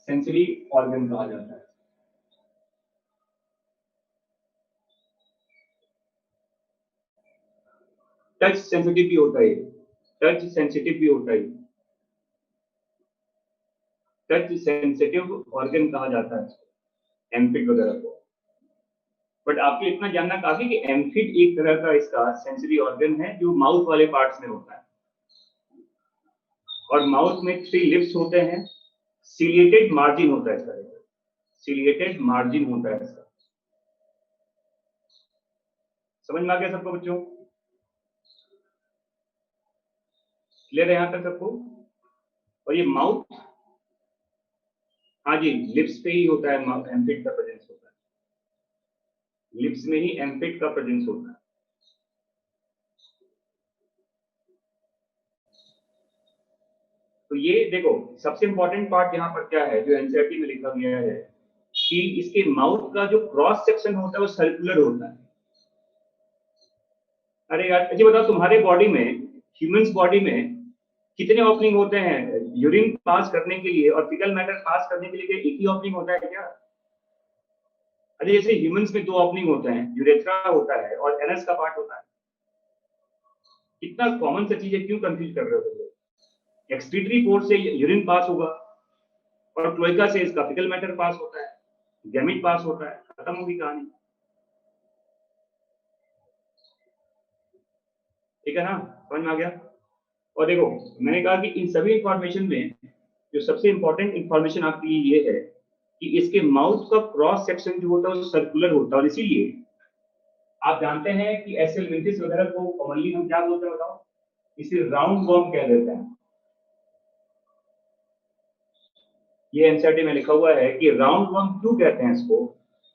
सेंसरी ऑर्गन कहा जाता है। टच सेंसिटिव भी होता है, टच सेंसिटिव भी होता है। टच सेंसिटिव ऑर्गन कहा जाता है, एम्फिड वगैरह को। बट आपको इतना जानना काफी कि एम्फिड एक तरह का इसका सेंसरी ऑर्गन है जो माउथ वाले पार्ट्स में होता है, और माउथ में 3 लिप्स होते हैं, सिलिएटेड मार्जिन होता है इसका, सिलिएटेड मार्जिन होता है इसका। समझ में आ गया सबको बच्चों? क्लियर है यहां तक सबको? और ये माउथ, हाँ जी, लिप्स पे ही होता है, एम्फिड का प्रेजेंस होता है, लिप्स में ही एम्फिड का प्रेजेंस होता है। तो ये देखो सबसे इंपॉर्टेंट पार्ट यहाँ पर क्या है जो एनसीईआरटी में लिखा गया है कि इसके माउथ का जो क्रॉस सेक्शन होता है वो सर्कुलर होता है। अरे यार जी बताओ, तुम्हारे बॉडी में, ह्यूमंस बॉडी में कितने ओपनिंग होते हैं यूरिन पास करने के लिए और फीकल मैटर पास करने के लिए? एक ही ओपनिंग होता है क्या? अरे जैसे ह्यूमंस में 2 ओपनिंग होते हैं, यूरेथ्रा होता है और एनस का पार्ट होता है। कितना कॉमन सा चीज है, क्यों कंफ्यूज कर रहे हो तुम लोग? एक्सक्रीटरी पोर्ट से यूरिन पास होगा और क्लोएका से इसका फीकल मैटर पास होता है, गैमेट पास होता है, खत्म होगी कहानी। ठीक है ना, समझ में आ गया? और देखो मैंने कहा कि इन सभी इंफॉर्मेशन में जो सबसे इंपॉर्टेंट इंफॉर्मेशन आपकी ये है कि इसके माउथ का क्रॉस सेक्शन जो होता है वो सर्कुलर होता है, और इसीलिए आप जानते हैं कि एसएल मिंटिस वगैरह को कॉमनली हम क्या बोलते हैं बताओ? इसे राउंड वर्म कह देते हैं। ये एनसीईआरटी में लिखा हुआ है कि राउंड वर्म क्यों कहते हैं इसको,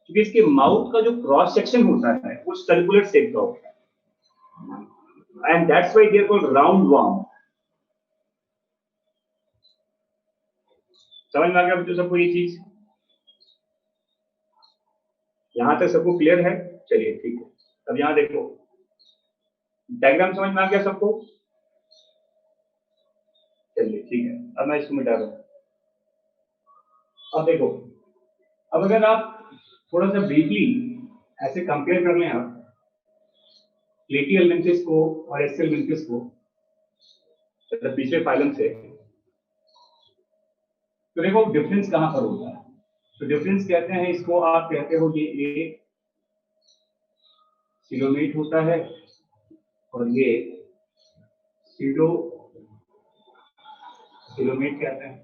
क्योंकि इसके माउथ का जो क्रॉस सेक्शन होता है वो सर्कुलर शेप का होता है, and that's why they are called round worm. समझ में आ गया बच्चों सबको ये चीज? यहां तक सबको क्लियर है? चलिए ठीक है, अब यहां देखो डायग्राम समझ में आ गया सबको? चलिए ठीक है, अब मैं इसको मिटा रहा हूं। अब देखो, अब अगर आप थोड़ा सा ब्रीफली ऐसे कंपेयर कर लें आप प्लेटियल मेंटिस को और एसएल मेंटिस को, मतलब पिछले फाइलम से, तो देखो डिफरेंस कहां पर होता है? तो डिफरेंस कहते हैं इसको, आप कहते हो ये एक सिलोमेट होता है और ये सीडो सिलोमेट कहते हैं।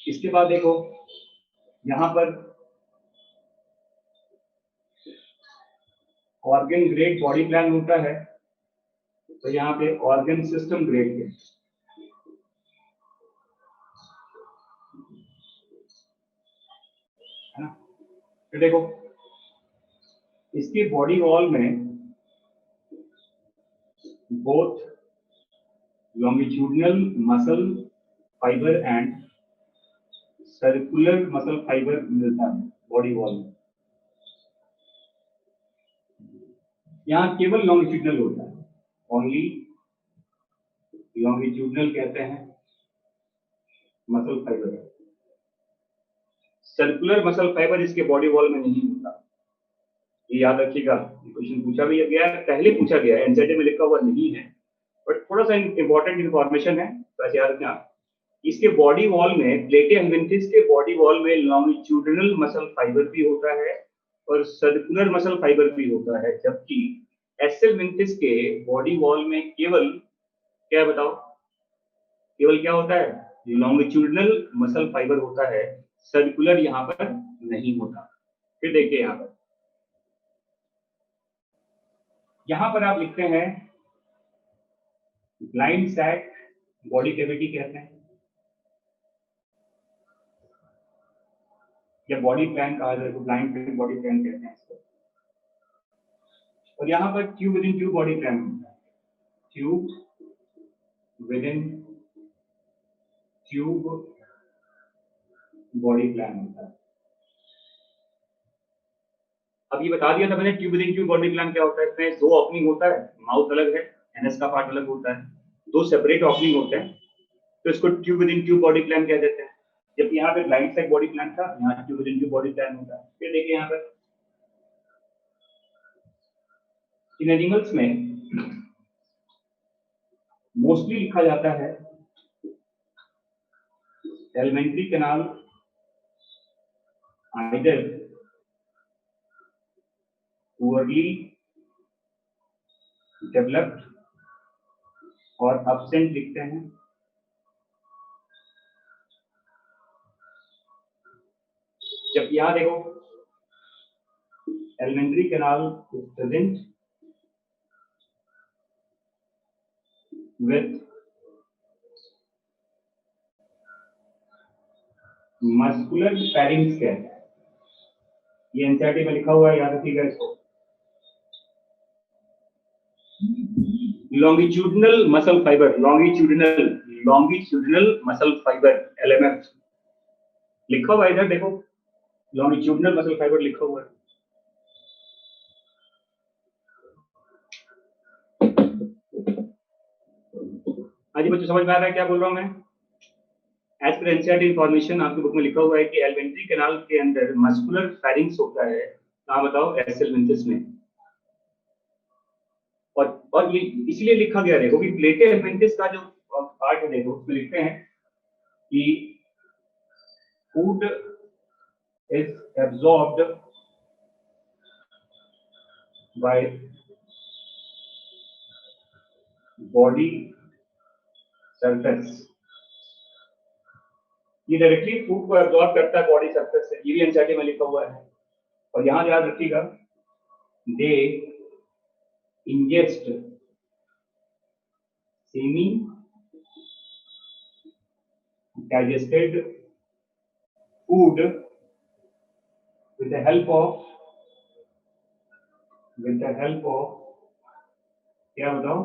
इसके बाद देखो यहां पर ऑर्गन ग्रेड बॉडी प्लान होता है, तो यहाँ पे ऑर्गन सिस्टम ग्रेड के, है ना? तो देखो इसके बॉडी वॉल में both longitudinal muscle fibre and circular muscle fibre मिलता है बॉडी वॉल में। यहाँ केवल लॉन्गिट्यूडनल होता है, ओनली लॉन्गिट्यूडनल कहते हैं muscle fibre. Circular muscle fibre इसके बॉडी वॉल में नहीं होता, ये याद रखिएगा। क्वेश्चन पूछा भी गया है, पहले पूछा गया है, एनसीईआरटी में लिखा हुआ नहीं है, बट थोड़ा सा इंपॉर्टेंट इंफॉर्मेशन है, बस याद रखना। इसके बॉडी वॉल में, प्लेटिया हेलमिंथिस के बॉडी वॉल में लॉन्गिट्यूडिनल मसल फाइबर भी होता है और सर्कुलर मसल फाइबर भी होता है, जबकि एसएल मिंथिस के बॉडी वॉल में केवल, क्या बताओ, केवल क्या होता है? लॉन्गिट्यूडिनल मसल फाइबर होता है, सर्कुलर यहाँ पर नहीं होता। फिर देखिए यहाँ पर आप लिखते हैं ब्लाइंड सैक बॉडी कैविटी कहते हैं, या बॉडी प्लान कहा जाए तो ब्लाइंड बॉडी प्लान कहते हैं इसको। और यहाँ पर tube with in tube body plan होता है, tube with in tube body plan होता है। अब ये बता दिया था मैंने tube with in tube body plan क्या होता है। इसमें 2 ओपनिंग होता है, माउथ अलग है, एनएस का पार्ट अलग होता है, 2 सेपरेट ओपनिंग होते हैं, तो इसको tube with in tube body plan कह देते हैं। जबकि यहाँ पे ब्लाइंड साइड बॉडी प्लान था, यहाँ tube with in tube body plan होता है। फिर देखिए यहाँ पर इन एनिमल्स में मोस्टली लिखा जाता है elementary canal either poorly developed और absent लिखते हैं, जब यहां देखो elementary canal is present with muscular pharynx है, ये एनसीईआरटी में लिखा हुआ है, याद रखिएगा इसको। Longitudinal muscle fibre, longitudinal muscle fibre LMF लिखा हुआ है, इधर देखो लॉन्गिट्यूडिनल मसल फाइबर लिखा हुआ है। आज बच्चों समझ में आ रहा है क्या बोल रहा हूं मैं? एज पर एनसीईआरटी इंफॉर्मेशन आपकी बुक में लिखा हुआ है कि एलिमेंट्री कैनाल के अंदर मस्कुलर फेरिंग्स होता है, कहां बताओ? एसएल विंटिस में। और ये इसलिए लिखा गया, देखो कि प्लेटे एलिमेंटिस का जो पार्ट है, देखो उसमें लिखते हैं कि food is absorbed by body surface, ये डायरेक्टली फूड को एब्सॉर्ब करता है बॉडी सरफेस से, ये भी एनसीईआरटी में लिखा हुआ है। और यहां याद रखिएगा, दे ingest semi digested food with the help of क्या बताओ?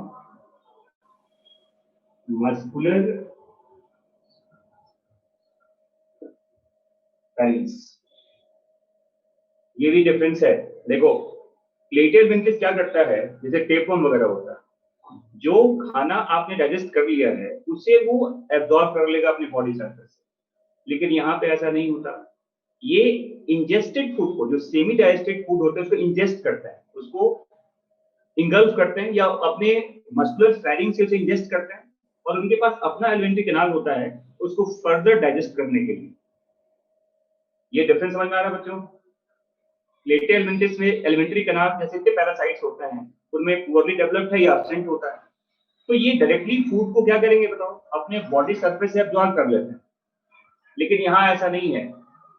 Muscular pharynx. ये भी डिफरेंस है, देखो प्लेटेड विंटिस क्या करता है, जैसे टेपवर्म वगैरह होता है, जो खाना आपने डाइजेस्ट कर लिया है उसे वो एब्जॉर्ब कर लेगा अपनी बॉडी सरफेस से, लेकिन यहाँ पे ऐसा नहीं होता। ये इंजेस्टेड फूड को, जो सेमी डाइजेस्टेड फूड होता है उसको इंजेस्ट करता है, उसको इंगल्फ करते हैं या अपने मस्कुलर फेरिंग से उसे इंजेस्ट करते हैं, और उनके पास अपना एलिमेंट्री कैनाल होता है उसको फर्दर डाइजेस्ट करने के लिए। ये डिफरेंस समझ में आ रहा है बच्चों? प्लेटे एलिमेंटिस में एलिमेंट्री कैनाल जैसे के पैरासाइट्स होते हैं, उनमें पुअरली डेवलप्ड है या एब्सेंट होता है, तो ये डायरेक्टली फूड को क्या करेंगे बताओ? अपने बॉडी सरफेस से एब्जॉर्ब कर लेते हैं। लेकिन यहाँ ऐसा नहीं है।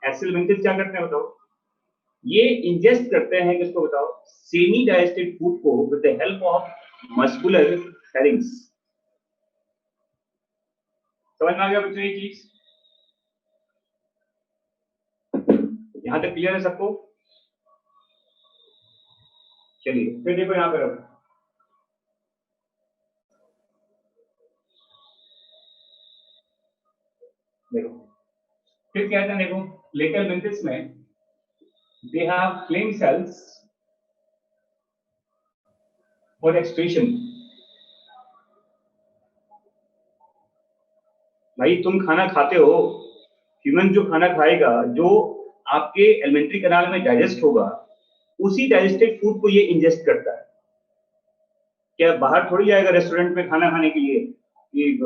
एलिमेंटिस क्या करते हैं बताओ? ये इंजेस्ट करते हैं किसको बताओ? सेमी डाइजेस्टेड फूड को with the help of muscular pharynx. समझ में आ गया बच्चों ये चीज? यहां तक क्लियर है सबको? चलिए फिर देखो यहां पर, देखो फिर क्या कहते हैं, देखो प्लेटल विंटिस में they have flame cells for excretion. भाई तुम खाना खाते हो, ह्यूमन जो खाना खाएगा, जो आपके एलिमेंट्री कैनाल में डाइजेस्ट होगा, उसी डाइजेस्टेड फूड को ये इंजेस्ट करता है। क्या बाहर थोड़ी जाएगा रेस्टोरेंट में खाना खाने के लिए? ये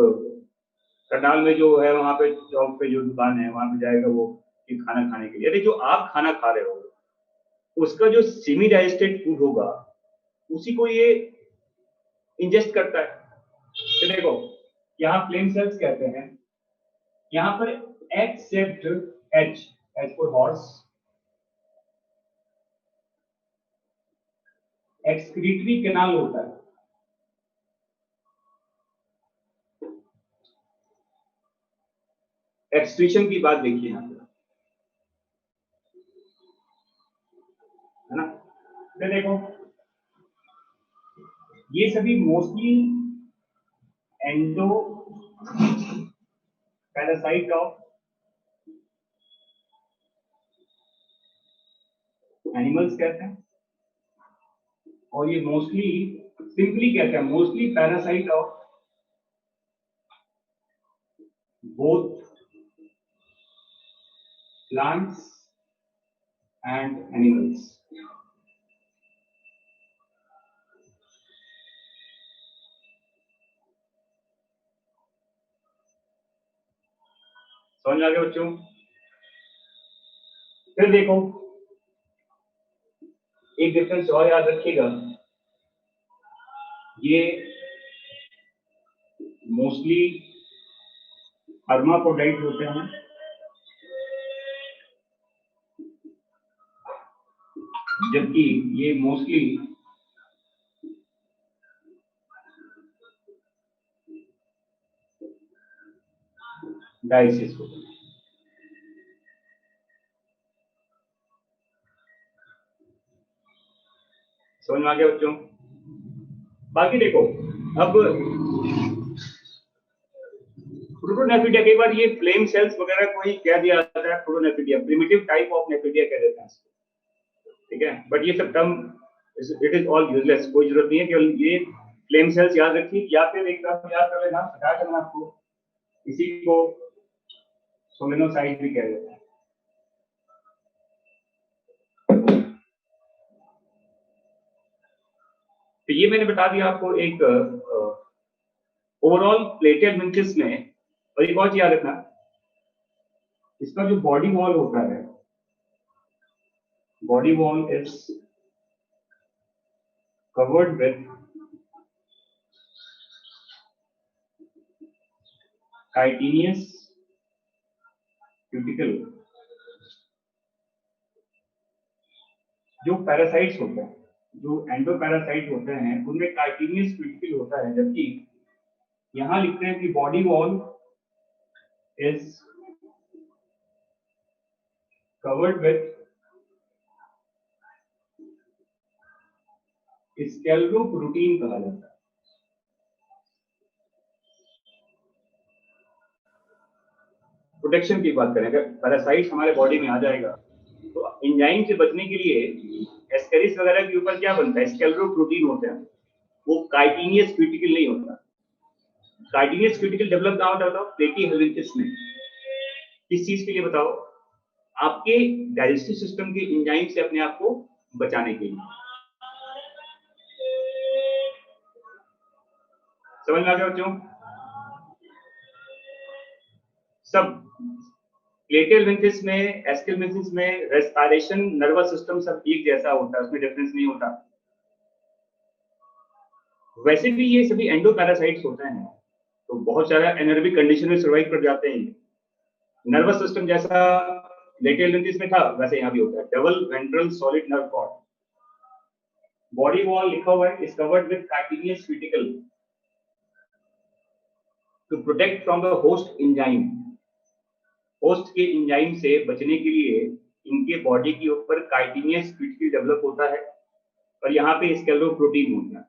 करनाल में जो है वहां पे चौक पे जो दुकान है वहां पे जाएगा वो कि खाना खाने के लिए? अरे जो आप खाना खा रहे हो उसका जो सेमी डाइजेस्टेड फूड होगा उसी को ये इंजेस्ट करता है। तो देखो यहाँ फ्लेम सेल्स कहते हैं, यहाँ पर except H, H for horse, excretory canal होता है। एक्सक्रीशन की बात देखिए यहाँ पे, है ना? फिर देखो ये सभी mostly endo parasite of animals कहते हैं, और ये मोस्टली सिंपली कहते हैं mostly parasite of both plants and animals. समझ आ गया बच्चों? फिर देखो एक डिफरेंस और याद रखिएगा, ये मोस्टली हर्माफ्रोडाइट होते हैं, जबकि ये मोस्टली डायसिस होते हैं। समझ में आ गया बच्चों? बाकी देखो अब प्रोटोनेफिडिया, कई बार ये फ्लेम सेल्स वगैरह को ही कह दिया जाता है प्रोटोनेफिडिया, प्रिमिटिव टाइप ऑफ नेफिडिया कह देते हैं, ठीक है। बट ये सब term it is all useless, कोई जरूरत नहीं है केवल ये फ्लेम सेल्स याद रखिए, या फिर एक टर्म याद कर लेना, बताया था मैंने आपको, इसी को सोमेनोसाइट भी कह देते हैं। तो ये मैंने बता दिया आपको एक ओवरऑल प्लेटेड मिंथिस में। और एक और चीज याद रखना, इसका जो बॉडी वॉल होता है, body wall is covered with chitinous cuticle. जो पैरासाइट्स होते हैं, जो एंडोपैरासाइट होते हैं, उनमें काइटिनियस क्यूटिकल होता है, जबकि यहां लिखते हैं कि body wall is covered with scleroprotein कहा जाता है। प्रोटेक्शन की बात करें, अगर पैरासाइट हमारे बॉडी में आ जाएगा तो एंजाइम से बचने के लिए एस्केरिस वगैरह के ऊपर क्या बनता है, स्केलेरोप्रोटीन होते हैं, वो काइटिनियस क्यूटिकल नहीं होता। काइटिनियस क्यूटिकल डेवलप कहां होता है? प्लेटीहेलमिन्थस में। किस चीज के लिए बताओ? आपके डाइजेस्टिव सिस्टम के एंजाइम से अपने आप को बचाने के लिए। समझ में आ गया बच्चों? सब प्लेटीहेलमिन्थस में, एस्केलमिन्थस में रेस्पिरेशन, नर्वस सिस्टम सब एक जैसा होता है, उसमें डिफरेंस नहीं होता। वैसे भी ये सभी एंडोपैरासाइट्स होते हैं, तो बहुत सारा एनर्बिक कंडीशन में सर्वाइव कर जाते हैं। नर्वस सिस्टम जैसा प्लेटीहेलमिन्थस में था, वैसे यहाँ भी होता है। Double ventral solid nerve cord, body wall लिखा हुआ है, is covered with chitinous cuticle to protect from the host enzyme. Host के एंजाइम से बचने के लिए इनके बॉडी के ऊपर काइटिनियस क्यूटिकल डेवलप होता है, और यहाँ पे स्केलेरोप्रोटीन होता है।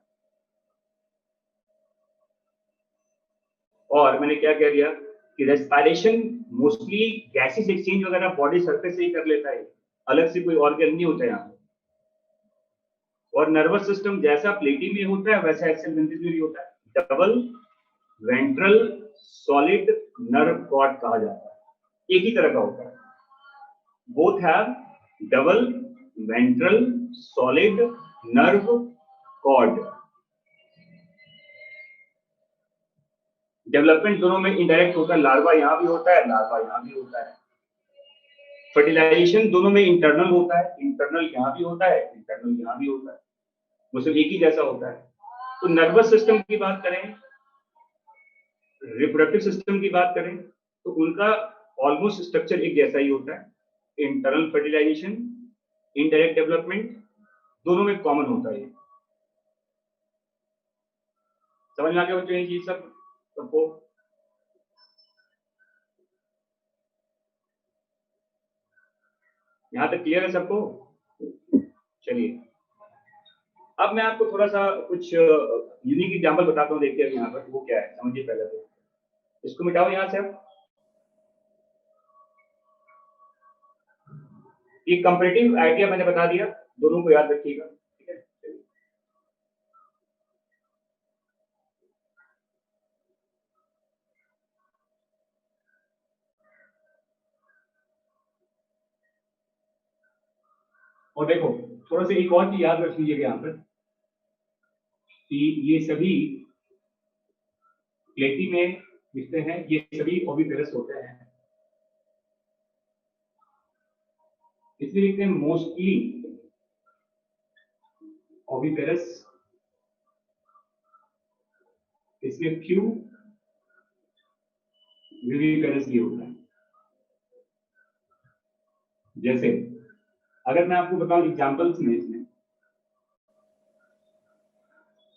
और मैंने क्या कह दिया कि रेस्पिरेशन मोस्टली गैसेस एक्सचेंज वगैरह बॉडी सरफेस से ही कर लेता है, अलग से कोई ऑर्गन नहीं होता यहाँ। और नर्वस सिस्टम जैसा प्लेटी में होता है वैसा एस्केलमिन्थस में भी होता है। Double ventral solid nerve cord कहा जाता है, एक ही तरह का होता है। Both have double ventral solid nerve cord. Development दोनों में इनडायरेक्ट होता है, लार्वा यहाँ भी होता है, लार्वा यहाँ भी होता है। फर्टिलाइजेशन दोनों में इंटरनल होता है, इंटरनल यहाँ भी होता है, इंटरनल यहाँ भी होता है, वो सब एक ही जैसा होता है। तो नर्वस सिस्टम की बात करें, रिप्रोडक्टिव सिस्टम की बात करें, तो उनका ऑलमोस्ट स्ट्रक्चर एक जैसा ही होता है। इंटरनल फर्टिलाइजेशन, इनडायरेक्ट डेवलपमेंट दोनों में कॉमन होता है। समझ में आ गया बच्चों ये चीज सबको? यहां तक क्लियर है सबको? चलिए अब मैं आपको थोड़ा सा कुछ यूनिक एग्जांपल बताता हूँ। देखिए अब यहाँ पर वो क्या है, समझिए पहले तो। इसको मिटाओ यहाँ से। अब ये कंपैरेटिव आइडिया मैंने बता दिया, दोनों को याद रखिएगा, ठीक है। और देखो थोड़ा सा एक और चीज याद रख लीजिएगा यहाँ पर कि ये सभी प्लेटी में दिखते हैं, ये सभी ओविपेरस होते हैं। इसमें लिखते हैं मोस्टली ओविपेरस, इसमें फ्यू विविपेरस भी होता है। जैसे अगर मैं आपको बताऊं एग्जांपल्स में, इसमें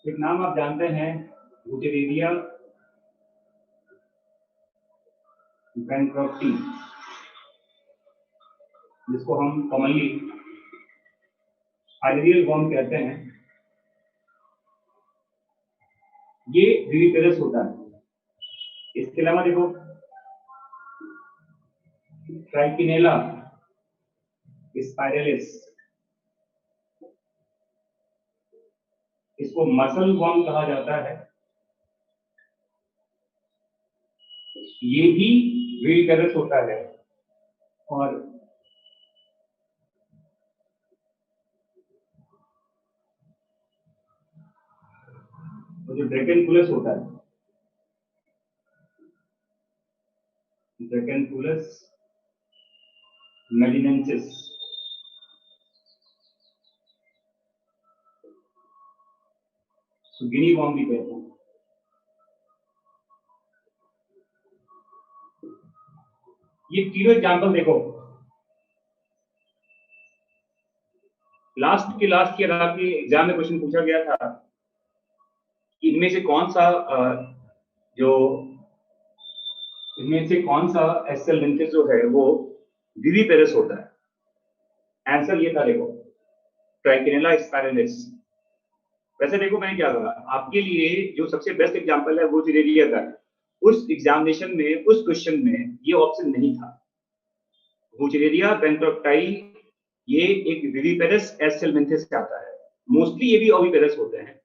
एक नाम आप जानते हैं वुटेरेरिया बैंक्रॉफ्टी, जिसको हम कॉमनली आइडियल वर्म कहते हैं, ये विविपेरस होता है। इसके अलावा देखो ट्राइकिनेला स्पाइरलिस, इसको मसल वर्म कहा जाता है, ये भी विविपेरस होता है। और जो ड्रैगनफुलस होता है, ड्रैगनफुलस मेलिनेंसिस, गिनी वर्म भी कहते हैं। ये तीनों एग्जाम्पल देखो, लास्ट ईयर आपके एग्जाम में क्वेश्चन पूछा गया था कि इनमें से कौन सा एस्सेल्मिंथिस जो है वो विविपेरस होता है। आंसर ये था, देखो ट्राइकिनेला स्पाइरलिस। वैसे देखो मैंने क्या कहा, आपके लिए जो सबसे बेस्ट एग्जांपल है वो वुटेरेरिया का है। उस एग्जामिनेशन में उस क्वेश्चन में ये ऑप्शन नहीं था। वुटेरेरिया बैंक्रॉफ्टाई ये एक विविपेरस एस्सेल्मिंथिस से आता है, मोस्टली ये भी ओविपेरस होते हैं।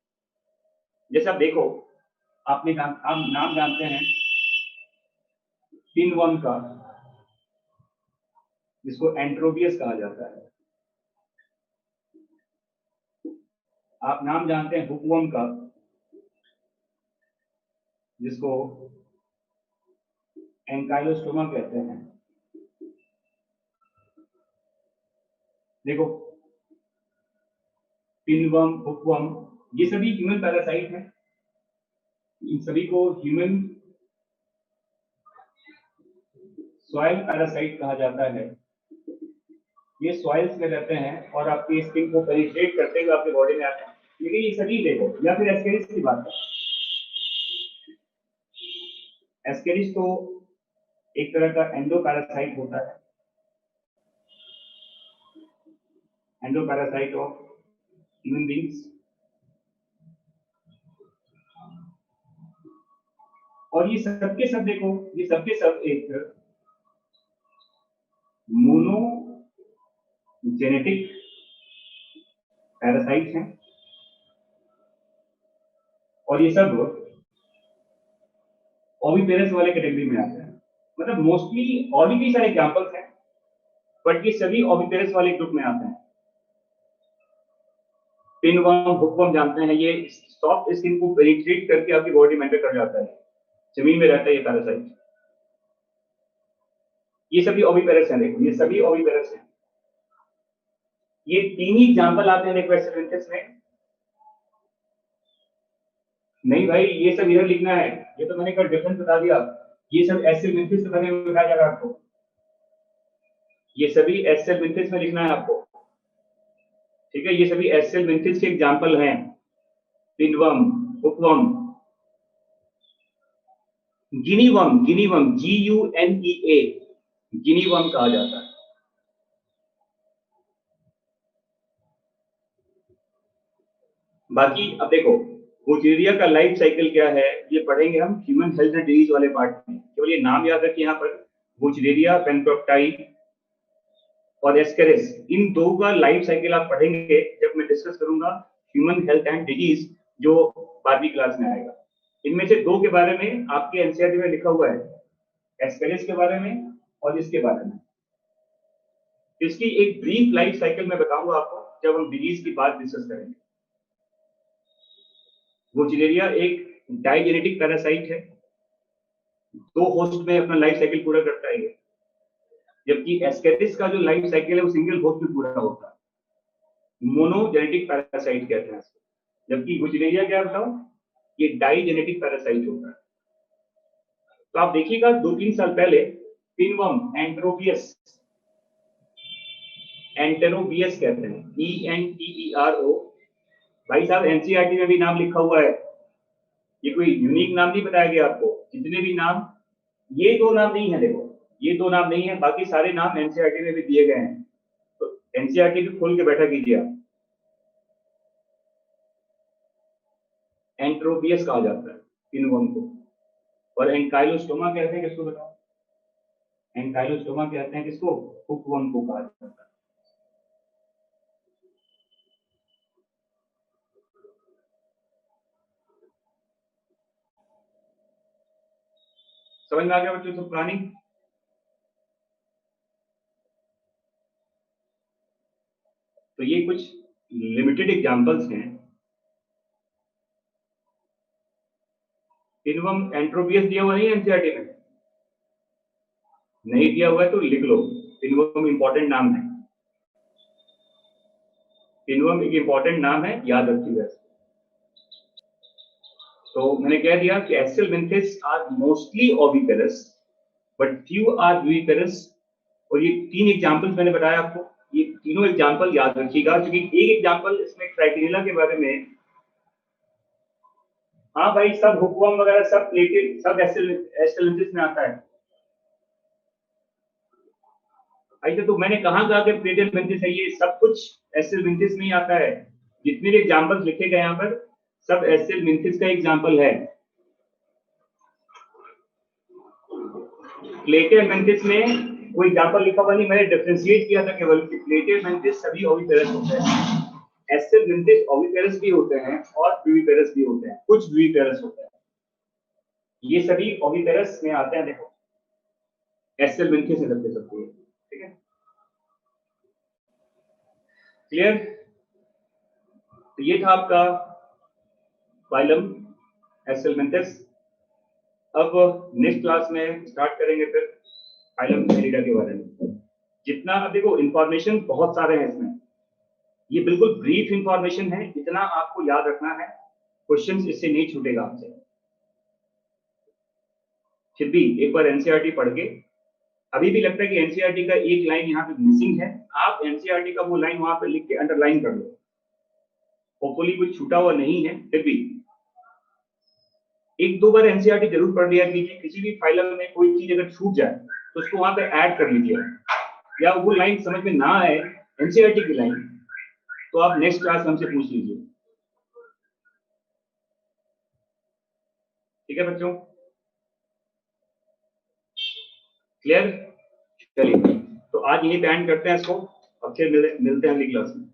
जैसे आप देखो, आप नाम जानते हैं पिनवर्म का, जिसको एंट्रोबियस कहा जाता है। आप नाम जानते हैं हुकवर्म का, जिसको एंकाइलोस्टोमा कहते हैं। देखो पिनवर्म, हुकवर्म, ये सभी ह्यूमन पैरासाइट हैं। इन सभी को ह्यूमन सॉइल पैरासाइट कहा जाता है। ये सॉइल्स में रहते हैं और आपकी स्किन को पेनिट्रेट करते हुए आपके बॉडी में आते हैं। लेकिन ये सभी देखो, या फिर एस्केरिस की बात करें, एस्केरिस तो एक तरह का एंडोपैरासाइट होता है, एंडोपैरासाइट ऑफ ह्यूमन बींग्स। और ये सबके सब देखो, ये सबके सब एक मोनोजेनेटिक पैरासाइट हैं, और ये सब ओविपेरस वाले कैटेगरी में आते हैं। मतलब मोस्टली और भी सारे एग्जांपल्स हैं, बट ये सभी ओविपेरस वाले ग्रुप में आते हैं। पिनवर्म, हुकवर्म जानते हैं, ये सॉफ्ट स्किन को पेनिट्रेट करके आपकी बॉडी में एंटर कर जाता है, जमीन में रहता है ये पैरासाइट। ये सभी ओविपेरस हैं, देखो ये सभी ओविपेरस हैं। ये तीन ही एग्जांपल आते हैं देखो एस्सेल्मिंथिस में। नहीं भाई, ये सब इधर लिखना है, ये तो मैंने कल डिफरेंस बता दिया। ये सब एस्सेल्मिंथिस से बने हुए बताया जाएगा आपको, ये सभी एस्सेल्मिंथिस में लिखना है आपको, ठीक है। ये सभी एस्सेल्मिंथिस के एग्जांपल हैं, पिनवर्म, हुकवर्म, गिनीवर्म, GUNEA, गिनीवर्म कहा जाता है। बाकी अब देखो वुटेरिया का लाइफ साइकिल क्या है, ये पढ़ेंगे हम ह्यूमन हेल्थ एंड डिजीज वाले पार्ट में। केवल ये नाम याद रखिए, यहाँ पर वुटेरिया, बैंक्रॉफ्टाई और एस्केरिस, इन दो का लाइफ साइकिल आप पढ़ेंगे जब मैं डिस्कस करूंगा ह्यूमन हेल्थ एंड डिजीज, जो 12वीं क्लास में आएगा। इनमें से दो के बारे में आपके एनसीईआरटी में लिखा हुआ है, एस्केरिस के बारे में और इसके बारे में। इसकी एक ब्रीफ लाइफ साइकिल मैं बताऊंगा आपको जब हम डिजीज की बात डिस्कस करेंगे। वुटेरिया एक डाइजेनेटिक पैरासाइट है, दो होस्ट में अपना लाइफ साइकिल पूरा करता है। जबकि एस्केरिस का जो लाइफ साइकिल है वो सिंगल होस्ट में पूरा होता है, मोनोजेनेटिक पैरासाइट कहते हैं इसको। जबकि वुचरेरिया क्या बताओ, ये डाइजेनेटिक पैरासाइट होता है। तो आप देखिएगा 2-3 साल पहले पिनवर्म एंटेरोबियस कहते हैं, ENTERO। भाई साहब एनसीईआरटी में भी नाम लिखा हुआ है, ये कोई यूनिक नाम नहीं बताया गया आपको। जितने भी नाम, ये 2 नाम नहीं है, देखो ये 2 नाम नहीं है, बाकी सारे नाम एनसीईआरटी में भी दिए गए हैं। तो एनसीईआरटी भी खोल के बैठा कीजिए आप। एंट्रोबियस कहा जाता है पिनवर्म को, और एंकाइलोस्टोमा कहते हैं किसको बताओ, एंकाइलोस्टोमा कहते हैं किसको, हुकवर्म को कहा जाता है। समझ में आ गया बच्चों सब प्लानिंग? तो ये कुछ लिमिटेड एग्जांपल्स हैं। पिनवर्म एंट्रोबियस दिया हुआ नहीं एनसीईआरटी में, नहीं दिया हुआ है तो लिख लो, पिनवर्म इंपॉर्टेंट नाम है, पिनवर्म एक इंपॉर्टेंट नाम है, याद रखिएगा। तो मैंने कह दिया कि aschelminthes are mostly oviparous but few are viviparous. और ये 3 एग्जांपल्स मैंने बताया आपको, ये तीनों एग्जांपल याद रखिएगा, क्योंकि एक एग्जांपल इसमें ट्राइटिनेला के बारे में। हाँ भाई, सब हुकवर्म वगैरह सब प्लेटेड, सब एस्टेलमिंथिस में आता है। ऐसे तो मैंने कहा कि प्लेटेड मेंथिस है, ये सब कुछ एस्टेलमिंथिस में ही आता है। जितने भी एग्जांपल्स लिखे गए यहाँ पर सब एस्टेलमिंथिस का एग्जांपल है। प्लेटेड मेंथिस में कोई एग्जांपल लिखा हुआ नहीं, मैंने डिफरेंशिएट किया था केवल कि प्लेटेड मेंथिस सभी ओविपेरस होते हैं, एस्टेलमिंथिस ओविपेरस भी होते हैं और विविपेरस भी होते हैं, कुछ विविपेरस होते हैं, ये सभी ओविपेरस में आते हैं। देखो एस्टेलमिंथिस में सबके सब, ठीक है, क्लियर? तो ये था आपका फाइलम एस्टेलमिंथिस। अब नेक्स्ट क्लास में स्टार्ट करेंगे फिर फाइलम एनिलिडा के बारे में। जितना, अब देखो इंफॉर्मेशन बहुत सारे हैं इसमें, ये बिल्कुल ब्रीफ इंफॉर्मेशन है, इतना आपको याद रखना है, क्वेश्चंस इससे नहीं छूटेगा आपसे। फिर भी एक बार एनसीईआरटी पढ़ के, अभी भी लगता है कि एनसीईआरटी का एक लाइन यहाँ पे मिसिंग है, आप एनसीईआरटी का वो लाइन वहां पे लिख के अंडरलाइन कर लो, होपफुली कुछ छूटा हुआ नहीं है। फिर भी 1-2 बार एनसीईआरटी जरूर पढ़ लिया कीजिए, किसी भी फाइलम में कोई चीज अगर छूट जाए तो उसको वहां पे ऐड कर लीजिए, या वो लाइन समझ में ना आए एनसीईआरटी की लाइन, तो आप नेक्स्ट क्लास हमसे पूछ लीजिए, ठीक है बच्चों? क्लियर? चलिए, तो आज यही पे एंड करते हैं इसको, अब फिर मिलते हैं अगली क्लास में।